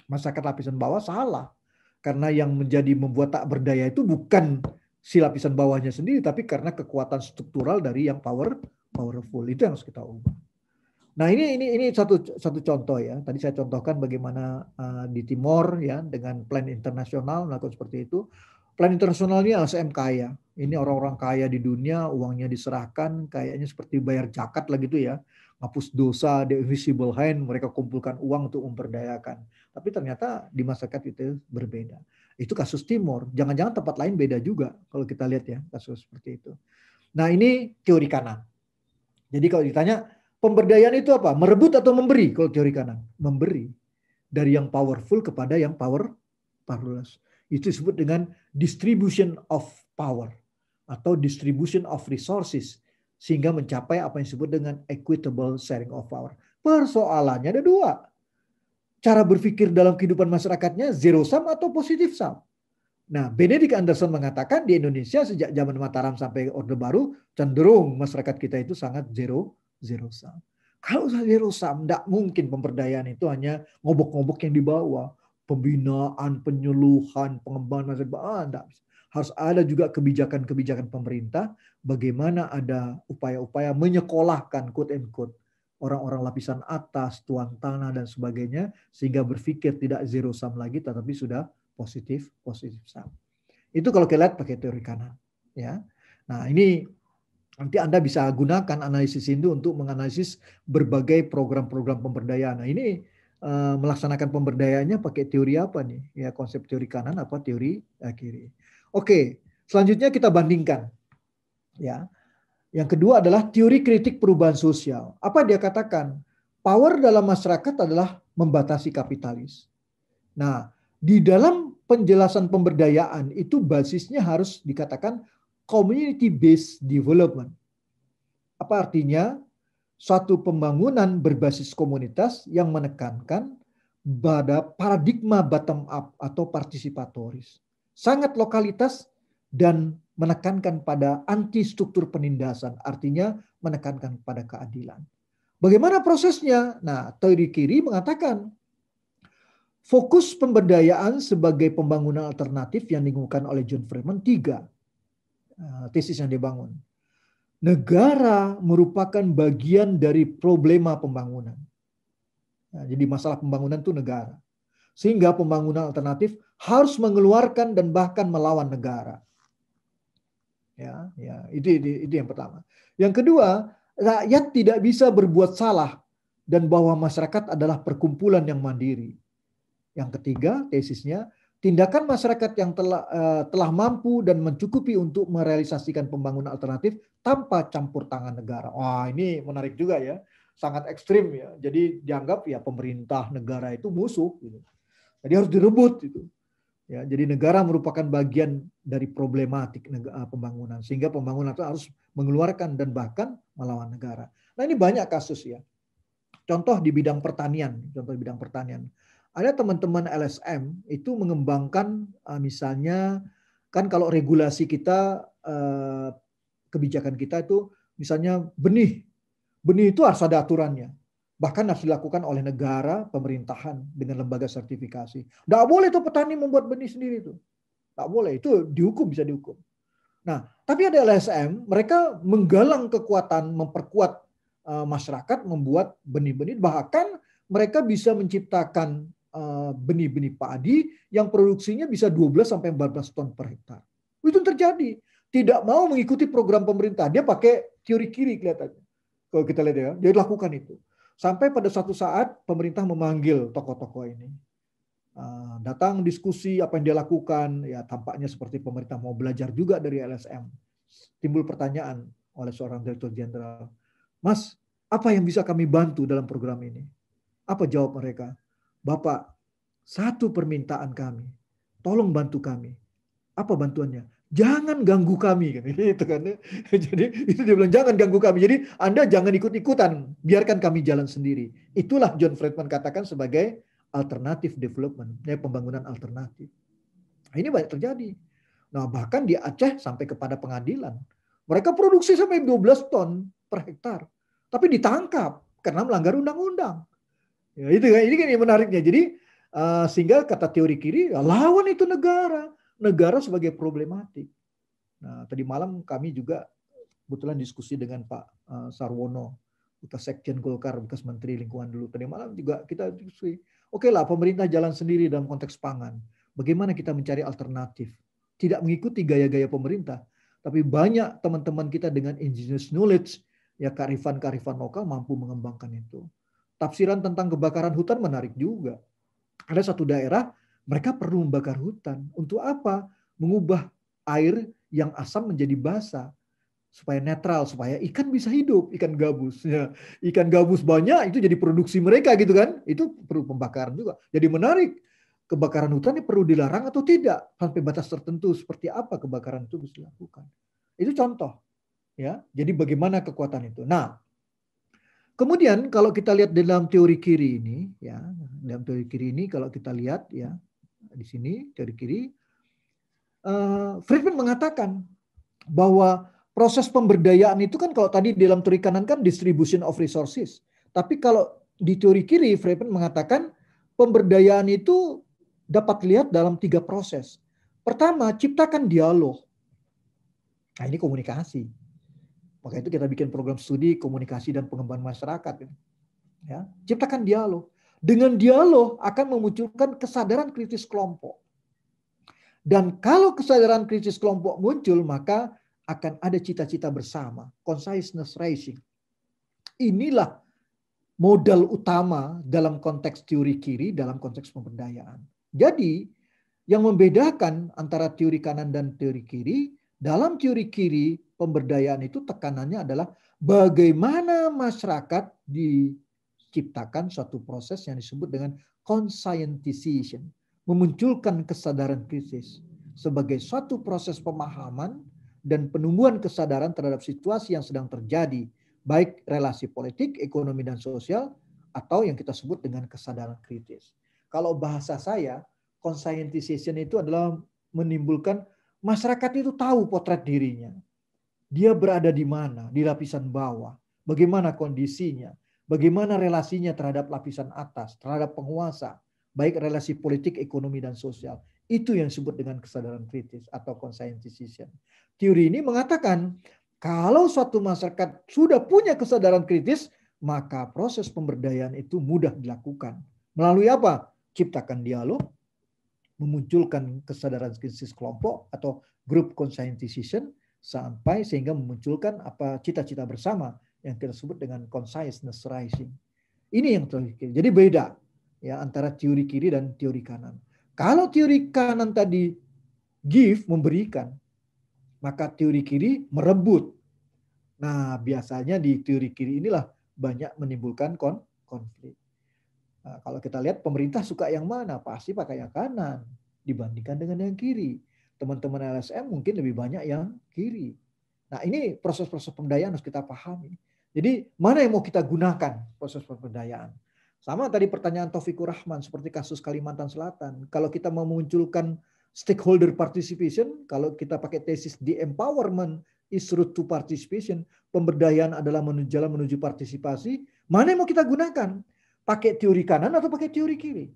Speaker 2: masyarakat lapisan bawah salah. Karena yang menjadi membuat tak berdaya itu bukan si lapisan bawahnya sendiri, tapi karena kekuatan struktural dari yang powerful. Itu yang harus kita ubah. Nah, ini satu contoh ya. Tadi saya contohkan bagaimana di Timor ya dengan plan internasional melakukan seperti itu. Plan internasional ini LSM kaya. Ini orang-orang kaya di dunia, uangnya diserahkan, kayaknya seperti bayar zakat lah gitu ya. Hapus dosa, the invisible hand, mereka kumpulkan uang untuk memberdayakan. Tapi ternyata di masyarakat itu berbeda. Itu kasus Timor. Jangan-jangan tempat lain beda juga kalau kita lihat ya kasus seperti itu. Nah, ini teori kanan. Jadi kalau ditanya, pemberdayaan itu apa? Merebut atau memberi? Kalau teori kanan, memberi. Dari yang powerful kepada yang powerless. Itu disebut dengan distribution of power atau distribution of resources. Sehingga mencapai apa yang disebut dengan equitable sharing of power. Persoalannya ada dua. Cara berpikir dalam kehidupan masyarakatnya zero sum atau positif sum. Nah, Benedict Anderson mengatakan di Indonesia sejak zaman Mataram sampai Orde Baru cenderung masyarakat kita itu sangat zero sum. Kalau zero sum, tidak mungkin pemberdayaan itu hanya ngobok-ngobok yang di bawah. Pembinaan, penyuluhan, pengembangan masyarakat, tidak bisa. Harus ada juga kebijakan-kebijakan pemerintah, bagaimana ada upaya-upaya menyekolahkan quote and quote orang-orang lapisan atas, tuan tanah dan sebagainya, sehingga berpikir tidak zero sum lagi, tetapi sudah positif sum. Itu kalau kita lihat pakai teori kanan, ya. Nah, ini nanti Anda bisa gunakan analisis ini untuk menganalisis berbagai program-program pemberdayaan. Nah, ini melaksanakan pemberdayaannya pakai teori apa nih? Ya, konsep teori kanan apa teori kiri. Oke, selanjutnya kita bandingkan. Ya. Yang kedua adalah teori kritik perubahan sosial. Apa dia katakan? Power dalam masyarakat adalah membatasi kapitalis. Nah, di dalam penjelasan pemberdayaan itu basisnya harus dikatakan community based development. Apa artinya? Suatu pembangunan berbasis komunitas yang menekankan pada paradigma bottom up atau partisipatoris. Sangat lokalitas dan menekankan pada anti struktur penindasan, artinya menekankan pada keadilan. Bagaimana prosesnya? Nah, teori kiri mengatakan fokus pemberdayaan sebagai pembangunan alternatif yang dikemukakan oleh John Friedman 3 tesis yang dibangun. Negara merupakan bagian dari problema pembangunan. Nah, jadi masalah pembangunan itu negara. Sehingga pembangunan alternatif harus mengeluarkan dan bahkan melawan negara. Ya, itu yang pertama. Yang kedua, rakyat tidak bisa berbuat salah dan bahwa masyarakat adalah perkumpulan yang mandiri. Yang ketiga, tesisnya, tindakan masyarakat yang telah mampu dan mencukupi untuk merealisasikan pembangunan alternatif tanpa campur tangan negara. Wah, ini menarik juga ya, sangat ekstrim ya. Jadi dianggap ya pemerintah negara itu musuh. Gitu. Jadi harus direbut itu. Ya, jadi negara merupakan bagian dari problematik pembangunan, sehingga pembangunan itu harus mengeluarkan dan bahkan melawan negara. Nah, ini banyak kasus ya. Contoh di bidang pertanian, ada teman-teman LSM itu mengembangkan misalnya kan kalau regulasi kita kebijakan kita itu misalnya benih itu harus ada aturannya. Bahkan harus dilakukan oleh negara, pemerintahan dengan lembaga sertifikasi. Nggak boleh tuh petani membuat benih sendiri tuh. Nggak boleh, itu dihukum, bisa dihukum. Nah, tapi ada LSM, mereka menggalang kekuatan, memperkuat masyarakat, membuat benih-benih, bahkan mereka bisa menciptakan benih-benih padi yang produksinya bisa 12-14 ton per hektar. Itu terjadi. Tidak mau mengikuti program pemerintah. Dia pakai teori kiri kelihatannya. Kalau kita lihat ya, dia lakukan itu. Sampai pada suatu saat pemerintah memanggil tokoh-tokoh ini. Datang diskusi apa yang dia lakukan. Ya tampaknya seperti pemerintah mau belajar juga dari LSM. Timbul pertanyaan oleh seorang direktur jenderal. Mas, apa yang bisa kami bantu dalam program ini? Apa jawab mereka? Bapak, satu permintaan kami. Tolong bantu kami. Apa bantuannya? Jangan ganggu kami, gitu kan. Jadi itu dia bilang jangan ganggu kami. Jadi Anda jangan ikut-ikutan, biarkan kami jalan sendiri. Itulah John Friedman katakan sebagai alternative development, pembangunan alternatif. Nah, ini banyak terjadi. Nah, bahkan di Aceh sampai kepada pengadilan. Mereka produksi sampai 12 ton per hektar. Tapi ditangkap karena melanggar undang-undang. Ya, itu kan, ini kan yang menariknya. Jadi sehingga kata teori kiri, lawan itu negara sebagai problematik. Nah, tadi malam kami juga kebetulan diskusi dengan Pak Sarwono, bekas Sekjen Golkar, bekas Menteri Lingkungan dulu. Tadi malam juga kita diskusi. Oke lah, pemerintah jalan sendiri dalam konteks pangan. Bagaimana kita mencari alternatif? Tidak mengikuti gaya-gaya pemerintah, tapi banyak teman-teman kita dengan indigenous knowledge, ya kearifan lokal mampu mengembangkan itu. Tafsiran tentang kebakaran hutan menarik juga. Ada satu daerah mereka perlu membakar hutan. Untuk apa? Mengubah air yang asam menjadi basah. Supaya netral, supaya ikan bisa hidup. Ikan gabus. Ya. Ikan gabus banyak, itu jadi produksi mereka gitu kan. Itu perlu pembakaran juga. Jadi menarik. Kebakaran hutan ini perlu dilarang atau tidak? Sampai batas tertentu. Seperti apa kebakaran itu bisa dilakukan. Itu contoh. Ya. Jadi bagaimana kekuatan itu. Nah, kemudian kalau kita lihat dalam teori kiri ini, ya, dalam teori kiri ini kalau kita lihat ya di sini teori kiri, Friedman mengatakan bahwa proses pemberdayaan itu kan kalau tadi dalam teori kanan kan distribution of resources, tapi kalau di teori kiri Friedman mengatakan pemberdayaan itu dapat dilihat dalam 3 proses. Pertama, ciptakan dialog. Nah ini komunikasi. Maka itu kita bikin program studi komunikasi dan pengembangan masyarakat. Ya, ciptakan dialog. Dengan dialog akan memunculkan kesadaran kritis kelompok. Dan kalau kesadaran kritis kelompok muncul, maka akan ada cita-cita bersama. Consciousness raising. Inilah modal utama dalam konteks teori kiri, dalam konteks pemberdayaan. Jadi, Yang membedakan antara teori kanan dan teori kiri, dalam teori kiri pemberdayaan itu tekanannya adalah bagaimana masyarakat diciptakan suatu proses yang disebut dengan conscientization, memunculkan kesadaran kritis sebagai suatu proses pemahaman dan penumbuhan kesadaran terhadap situasi yang sedang terjadi, baik relasi politik, ekonomi, dan sosial, atau yang kita sebut dengan kesadaran kritis. Kalau bahasa saya, conscientization itu adalah menimbulkan masyarakat itu tahu potret dirinya. Dia berada di mana, di lapisan bawah, bagaimana kondisinya, bagaimana relasinya terhadap lapisan atas, terhadap penguasa, baik relasi politik, ekonomi, dan sosial. Itu yang disebut dengan kesadaran kritis atau conscientization. Teori ini mengatakan kalau suatu masyarakat sudah punya kesadaran kritis, maka proses pemberdayaan itu mudah dilakukan. Melalui apa? Ciptakan dialog, memunculkan kesadaran kritis kelompok atau group conscientization, sampai sehingga memunculkan apa cita-cita bersama yang kita sebut dengan consciousness rising. Ini yang terjadi. Jadi beda ya antara teori kiri dan teori kanan. Kalau teori kanan tadi give, memberikan, maka teori kiri merebut. Nah, biasanya di teori kiri inilah banyak menimbulkan konflik. Nah, kalau kita lihat pemerintah suka yang mana? Pasti pakai yang kanan dibandingkan dengan yang kiri. Teman-teman LSM mungkin lebih banyak yang kiri. Nah, ini proses-proses pemberdayaan harus kita pahami. Jadi, mana yang mau kita gunakan proses pemberdayaan? Sama tadi pertanyaan Taufikur Rahman seperti kasus Kalimantan Selatan. Kalau kita memunculkan stakeholder participation, kalau kita pakai tesis the empowerment is route to participation, pemberdayaan adalah jalan menuju partisipasi, mana yang mau kita gunakan? Pakai teori kanan atau pakai teori kiri?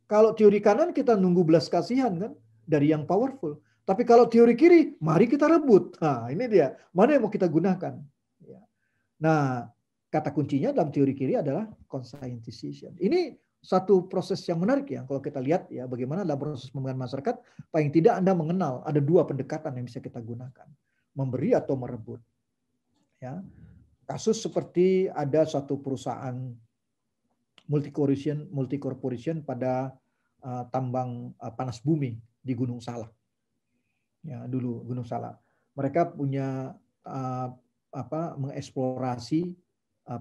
Speaker 2: Kalau teori kanan kita nunggu belas kasihan kan dari yang powerful. Tapi kalau teori kiri, mari kita rebut. Nah, ini dia. Mana yang mau kita gunakan? Nah, kata kuncinya dalam teori kiri adalah conscientization. Ini satu proses yang menarik ya. Kalau kita lihat ya bagaimana dalam proses pemberdayaan masyarakat, paling tidak Anda mengenal ada dua pendekatan yang bisa kita gunakan. Memberi atau merebut. Ya. Kasus seperti ada suatu perusahaan multi corporation pada tambang panas bumi di Gunung Salak. Ya, dulu Gunung Salak. Mereka punya mengeksplorasi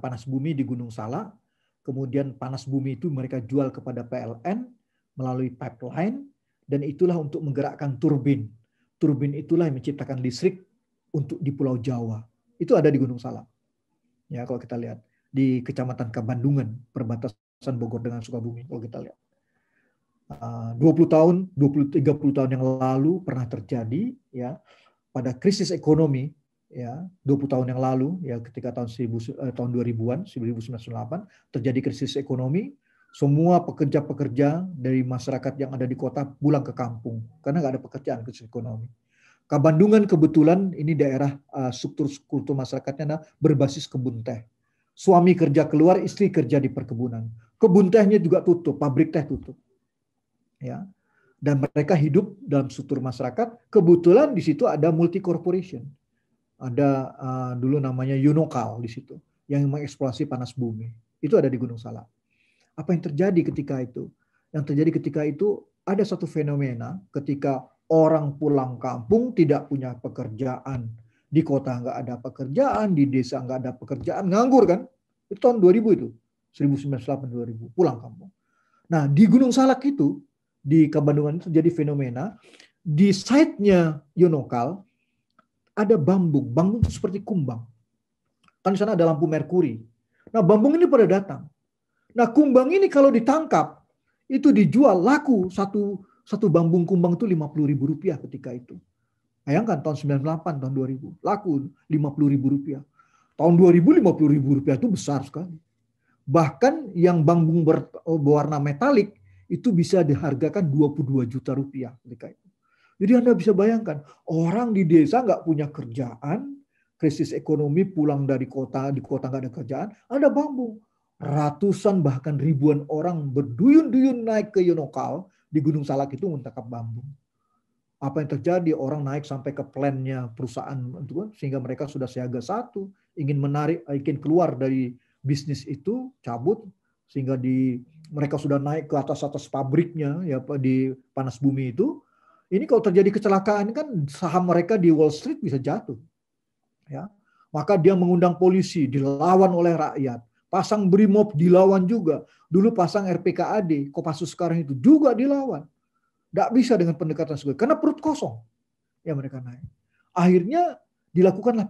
Speaker 2: panas bumi di Gunung Salak. Kemudian panas bumi itu mereka jual kepada PLN melalui pipeline dan itulah untuk menggerakkan turbin. Turbin itulah yang menciptakan listrik untuk di Pulau Jawa. Itu ada di Gunung Salak. Ya, kalau kita lihat di Kecamatan Kabandungan, perbatasan Bogor dengan Sukabumi, kalau kita lihat. 20 tahun, 30 tahun yang lalu pernah terjadi ya pada krisis ekonomi ya 20 tahun yang lalu ya ketika tahun 2000-an 1998 terjadi krisis ekonomi, semua pekerja-pekerja dari masyarakat yang ada di kota pulang ke kampung karena nggak ada pekerjaan, krisis ekonomi. Kabandungan kebetulan ini daerah struktur masyarakatnya berbasis kebun teh. Suami kerja keluar, istri kerja di perkebunan. Kebun tehnya juga tutup, pabrik teh tutup. Ya. Dan mereka hidup dalam struktur masyarakat. Kebetulan di situ ada multi corporation. Ada dulu namanya Yunokal di situ yang mengeksplorasi panas bumi. Itu ada di Gunung Salak. Apa yang terjadi ketika itu? Yang terjadi ketika itu ada satu fenomena ketika orang pulang kampung tidak punya pekerjaan. Di kota nggak ada pekerjaan, di desa nggak ada pekerjaan, nganggur kan? Itu tahun 2000 itu. 1998-2000, pulang kampung. Nah, di Gunung Salak itu di Kabandungan itu terjadi fenomena di site-nya Yunokal ada bambung itu seperti kumbang. Kan di sana ada lampu merkuri. Nah, bambung ini pada datang. Nah, kumbang ini kalau ditangkap itu dijual laku satu bambung kumbang itu Rp50.000 ketika itu. Bayangkan tahun 98, tahun 2000, laku Rp50.000. Tahun 2000 Rp50.000 itu besar sekali. Bahkan yang bambung berwarna metalik itu bisa dihargakan Rp22 juta ketika itu. Jadi Anda bisa bayangkan, orang di desa nggak punya kerjaan, krisis ekonomi, pulang dari kota, di kota nggak ada kerjaan, ada bambu. Ratusan bahkan ribuan orang berduyun-duyun naik ke Yunokal di Gunung Salak itu menangkap bambu. Apa yang terjadi? Orang naik sampai ke plannya perusahaan sehingga mereka sudah siaga satu, ingin keluar dari bisnis itu, cabut sehingga mereka sudah naik ke atas pabriknya ya di panas bumi itu. Ini kalau terjadi kecelakaan kan saham mereka di Wall Street bisa jatuh. Ya. Maka dia mengundang polisi, dilawan oleh rakyat. Pasang BRIMOB dilawan juga. Dulu pasang RPKAD, Kopassus sekarang itu juga dilawan. Tidak bisa dengan pendekatan seperti itu. Karena perut kosong. Ya mereka naik. Akhirnya dilakukanlah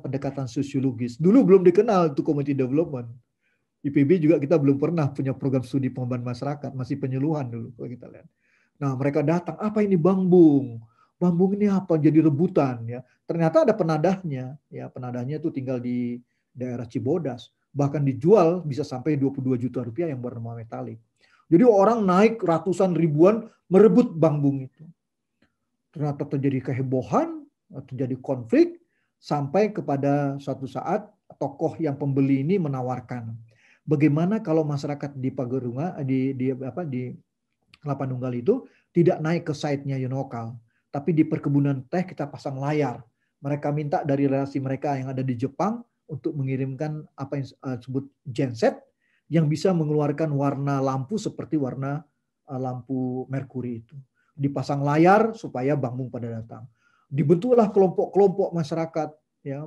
Speaker 2: pendekatan sosiologis. Dulu belum dikenal itu community development. IPB juga kita belum pernah punya program studi pengembangan masyarakat. Masih penyuluhan dulu kalau kita lihat. Nah mereka datang, apa ini Bambung? Bambung ini apa? Jadi rebutan ya. Ternyata ada penadahnya. Ya penadahnya itu tinggal di daerah Cibodas. Bahkan dijual bisa sampai 22 juta rupiah yang bernama metalik. Jadi orang naik ratusan ribuan merebut Bambung itu. Ternyata terjadi kehebohan, terjadi konflik, sampai kepada suatu saat tokoh yang pembeli ini menawarkan, bagaimana kalau masyarakat di Pagerunga, di Kelapa Nunggal itu tidak naik ke site-nya Yunokal, tapi di perkebunan teh kita pasang layar. Mereka minta dari relasi mereka yang ada di Jepang untuk mengirimkan apa yang disebut genset yang bisa mengeluarkan warna lampu seperti warna lampu merkuri itu. Dipasang layar supaya Bambung pada datang. Dibentuklah kelompok-kelompok masyarakat ya,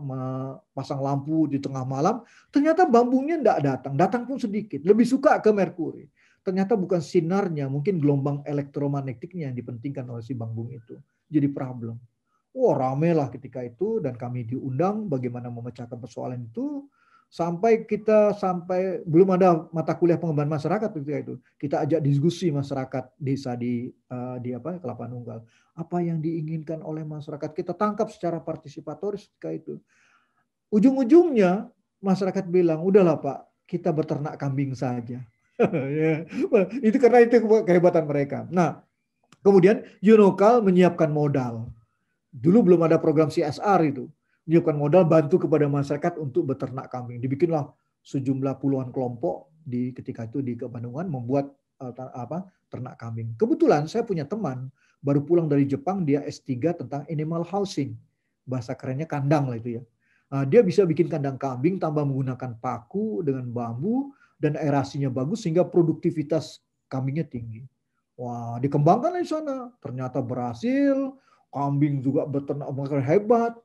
Speaker 2: pasang lampu di tengah malam. Ternyata Bambungnya tidak datang pun sedikit. Lebih suka ke merkuri. Ternyata bukan sinarnya, mungkin gelombang elektromagnetiknya yang dipentingkan oleh si Bambung itu. Jadi problem. Wah rame lah ketika itu dan kami diundang bagaimana memecahkan persoalan itu. Sampai belum ada mata kuliah pengembangan masyarakat ketika itu. Kita ajak diskusi masyarakat desa di Kelapa Nunggal. Apa yang diinginkan oleh masyarakat kita tangkap secara partisipatoris ketika itu. Ujung-ujungnya masyarakat bilang, udahlah Pak, kita beternak kambing saja. Itu karena itu kehebatan mereka. Nah, kemudian Yunokal menyiapkan modal. Dulu belum ada program CSR itu. Menyiapkan modal bantu kepada masyarakat untuk beternak kambing. Dibikinlah sejumlah puluhan kelompok ketika itu di Bandungan membuat ternak kambing. Kebetulan saya punya teman baru pulang dari Jepang, dia S3 tentang animal housing. Bahasa kerennya kandang lah itu ya. Nah, dia bisa bikin kandang kambing tanpa menggunakan paku dengan bambu dan aerasinya bagus sehingga produktivitas kambingnya tinggi. Wah, dikembangkan di sana. Ternyata berhasil. Kambing juga beternak hebat.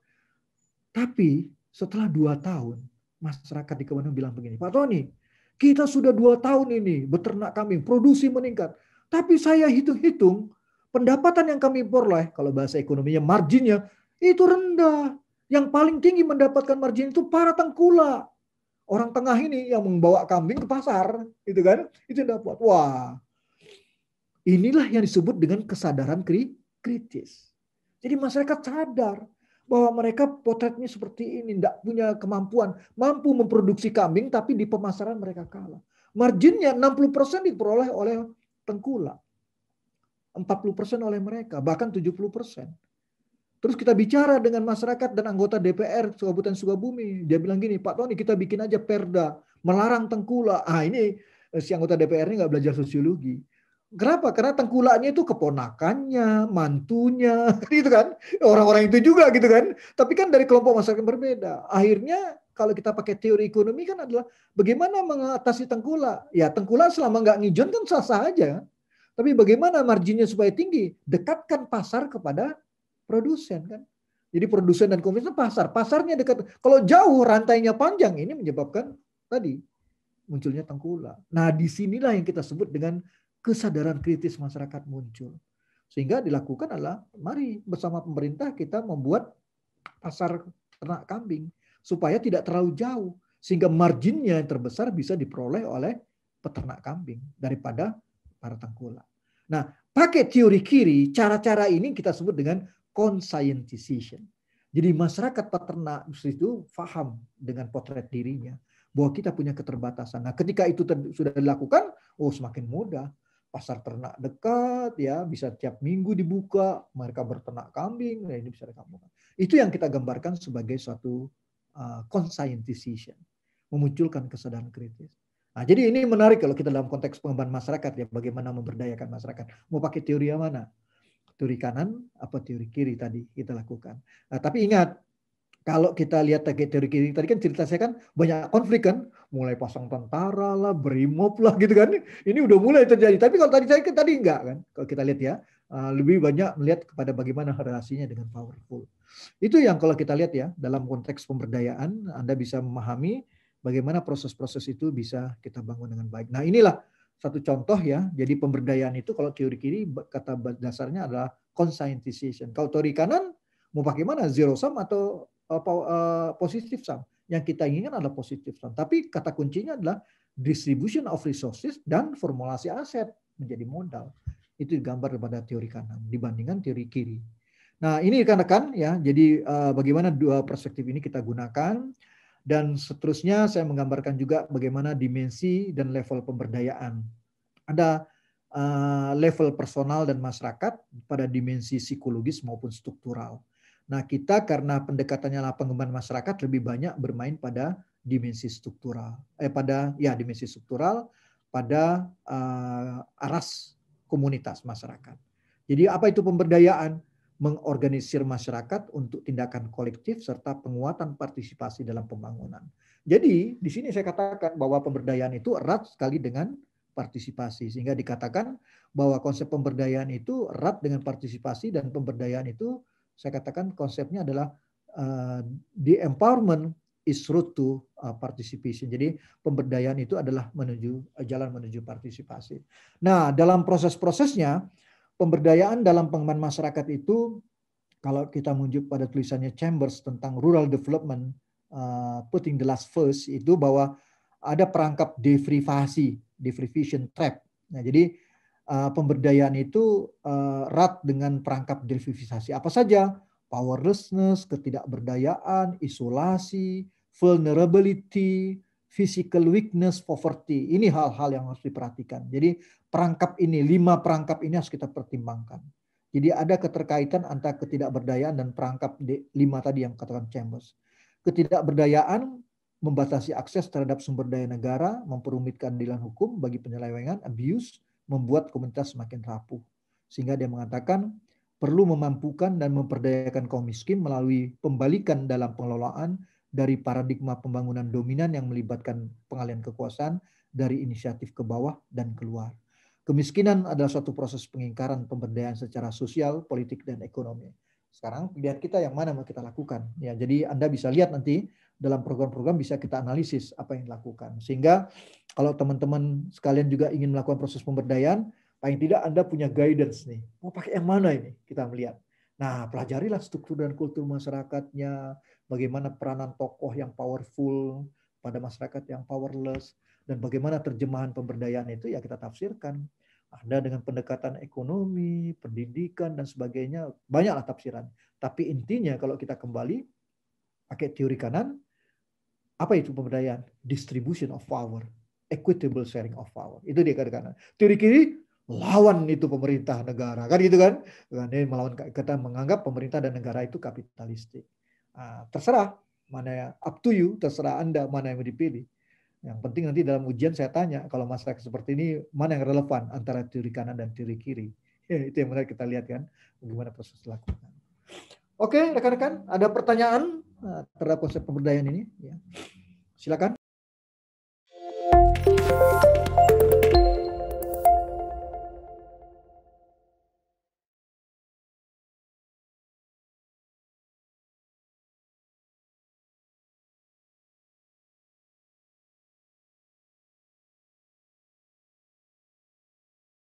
Speaker 2: Tapi setelah 2 tahun, masyarakat di Bandung bilang begini, Pak Tony, kita sudah 2 tahun ini beternak kambing, produksi meningkat. Tapi saya hitung-hitung, pendapatan yang kami peroleh, kalau bahasa ekonominya, marginnya, itu rendah. Yang paling tinggi mendapatkan margin itu para tengkulak. Orang tengah ini yang membawa kambing ke pasar, gitu kan? Itu dapat. Wah, inilah yang disebut dengan kesadaran kritis. Jadi masyarakat sadar bahwa mereka potretnya seperti ini, tidak punya kemampuan, mampu memproduksi kambing, tapi di pemasaran mereka kalah. Marginnya 60% diperoleh oleh tengkulak, 40% oleh mereka, bahkan 70%. Terus kita bicara dengan masyarakat dan anggota DPR Kabupaten Sukabumi. Dia bilang gini, Pak Tony kita bikin aja perda, melarang tengkulak. Ini si anggota DPR ini nggak belajar sosiologi. Kenapa? Karena tengkulaknya itu keponakannya, mantunya, gitu kan. Orang-orang itu juga gitu kan. Tapi kan dari kelompok masyarakat yang berbeda. Akhirnya kalau kita pakai teori ekonomi kan adalah bagaimana mengatasi tengkulak. Ya tengkulak selama nggak ngijon kan sah-sah aja. Tapi bagaimana marginnya supaya tinggi? Dekatkan pasar kepada produsen kan. Jadi produsen dan konsumen pasar. Pasarnya dekat. Kalau jauh rantainya panjang ini menyebabkan tadi munculnya tengkulak. Nah disinilah yang kita sebut dengan kesadaran kritis masyarakat muncul. Sehingga dilakukan adalah mari bersama pemerintah kita membuat pasar ternak kambing supaya tidak terlalu jauh sehingga marginnya yang terbesar bisa diperoleh oleh peternak kambing daripada para tengkulak. Nah, pakai teori kiri, cara-cara ini kita sebut dengan conscientization. Jadi masyarakat peternak itu paham dengan potret dirinya bahwa kita punya keterbatasan. Nah, ketika itu sudah dilakukan, semakin mudah. Pasar ternak dekat, ya bisa tiap minggu dibuka, mereka berternak kambing, ini bisa dikembangkan. Itu yang kita gambarkan sebagai suatu conscientization, memunculkan kesadaran kritis. Nah, jadi ini menarik kalau kita dalam konteks pengembangan masyarakat ya, bagaimana memberdayakan masyarakat. Mau pakai teori yang mana? Teori kanan apa teori kiri tadi kita lakukan. Nah, tapi ingat, Kalau kita lihat teori kiri, tadi kan cerita saya kan banyak konflik kan, mulai pasang tentara lah, brimob lah gitu kan. Ini udah mulai terjadi. Tapi kalau tadi saya kan tadi enggak kan. Kalau kita lihat ya, lebih banyak melihat kepada bagaimana relasinya dengan powerful. Itu yang kalau kita lihat ya, dalam konteks pemberdayaan, Anda bisa memahami bagaimana proses-proses itu bisa kita bangun dengan baik. Nah inilah satu contoh ya, jadi pemberdayaan itu kalau teori kiri kata dasarnya adalah conscientization. Kalau teori kanan mau pakai mana? Zero sum atau positive sum. Yang kita inginkan adalah positive sum. Tapi kata kuncinya adalah distribution of resources dan formulasi aset menjadi modal. Itu digambar pada teori kanan dibandingkan teori kiri. Nah ini rekan-rekan ya, jadi bagaimana dua perspektif ini kita gunakan. Dan seterusnya saya menggambarkan juga bagaimana dimensi dan level pemberdayaan. Ada level personal dan masyarakat pada dimensi psikologis maupun struktural. Nah kita karena pendekatannya adalah pengembangan masyarakat lebih banyak bermain pada dimensi struktural. Dimensi struktural pada aras komunitas masyarakat. Jadi apa itu pemberdayaan? Mengorganisir masyarakat untuk tindakan kolektif serta penguatan partisipasi dalam pembangunan. Jadi di sini saya katakan bahwa pemberdayaan itu erat sekali dengan partisipasi, sehingga dikatakan bahwa konsep pemberdayaan itu erat dengan partisipasi, dan pemberdayaan itu saya katakan konsepnya adalah the empowerment is route to participation. Jadi pemberdayaan itu adalah jalan menuju partisipasi. Nah dalam proses-prosesnya pemberdayaan dalam pengembangan masyarakat itu, kalau kita merujuk pada tulisannya Chambers tentang rural development, putting the last first, itu bahwa ada perangkap deprivation trap. Nah, jadi pemberdayaan itu erat dengan perangkap deprivasi. Apa saja? Powerlessness, ketidakberdayaan, isolasi, vulnerability, physical weakness, poverty. Ini hal-hal yang harus diperhatikan. Jadi perangkap ini, 5 perangkap ini harus kita pertimbangkan. Jadi ada keterkaitan antara ketidakberdayaan dan perangkap 5 tadi yang katakan Chambers. Ketidakberdayaan membatasi akses terhadap sumber daya negara, memperumitkan keadilan hukum bagi penyelewengan, abuse, membuat komunitas semakin rapuh. Sehingga dia mengatakan perlu memampukan dan memperdayakan kaum miskin melalui pembalikan dalam pengelolaan dari paradigma pembangunan dominan yang melibatkan pengalihan kekuasaan dari inisiatif ke bawah dan keluar. Kemiskinan adalah suatu proses pengingkaran pemberdayaan secara sosial, politik, dan ekonomi. Sekarang pilihan kita yang mana mau kita lakukan. Ya, jadi Anda bisa lihat nanti dalam program-program bisa kita analisis apa yang dilakukan. Sehingga kalau teman-teman sekalian juga ingin melakukan proses pemberdayaan, paling tidak Anda punya guidance nih. Mau pakai yang mana ini? Kita melihat. Nah, pelajarilah struktur dan kultur masyarakatnya, bagaimana peranan tokoh yang powerful pada masyarakat yang powerless, dan bagaimana terjemahan pemberdayaan itu ya kita tafsirkan. Ada dengan pendekatan ekonomi, pendidikan, dan sebagainya, banyaklah tafsiran. Tapi intinya kalau kita kembali pakai teori kanan, apa itu pemberdayaan? Distribution of power, equitable sharing of power. Itu dia teori kanan. Teori kiri, lawan itu pemerintah negara, kan gitu kan? Ini melawan, kita menganggap pemerintah dan negara itu kapitalistik. Terserah mana ya, up to you, terserah Anda mana yang mau dipilih. Yang penting nanti dalam ujian saya tanya, kalau masyarakat seperti ini, mana yang relevan antara teori kanan dan teori kiri. Itu yang menarik kita lihat kan, bagaimana proses dilakukan. Oke, rekan-rekan, ada pertanyaan terhadap konsep pemberdayaan ini? Ya. Silakan.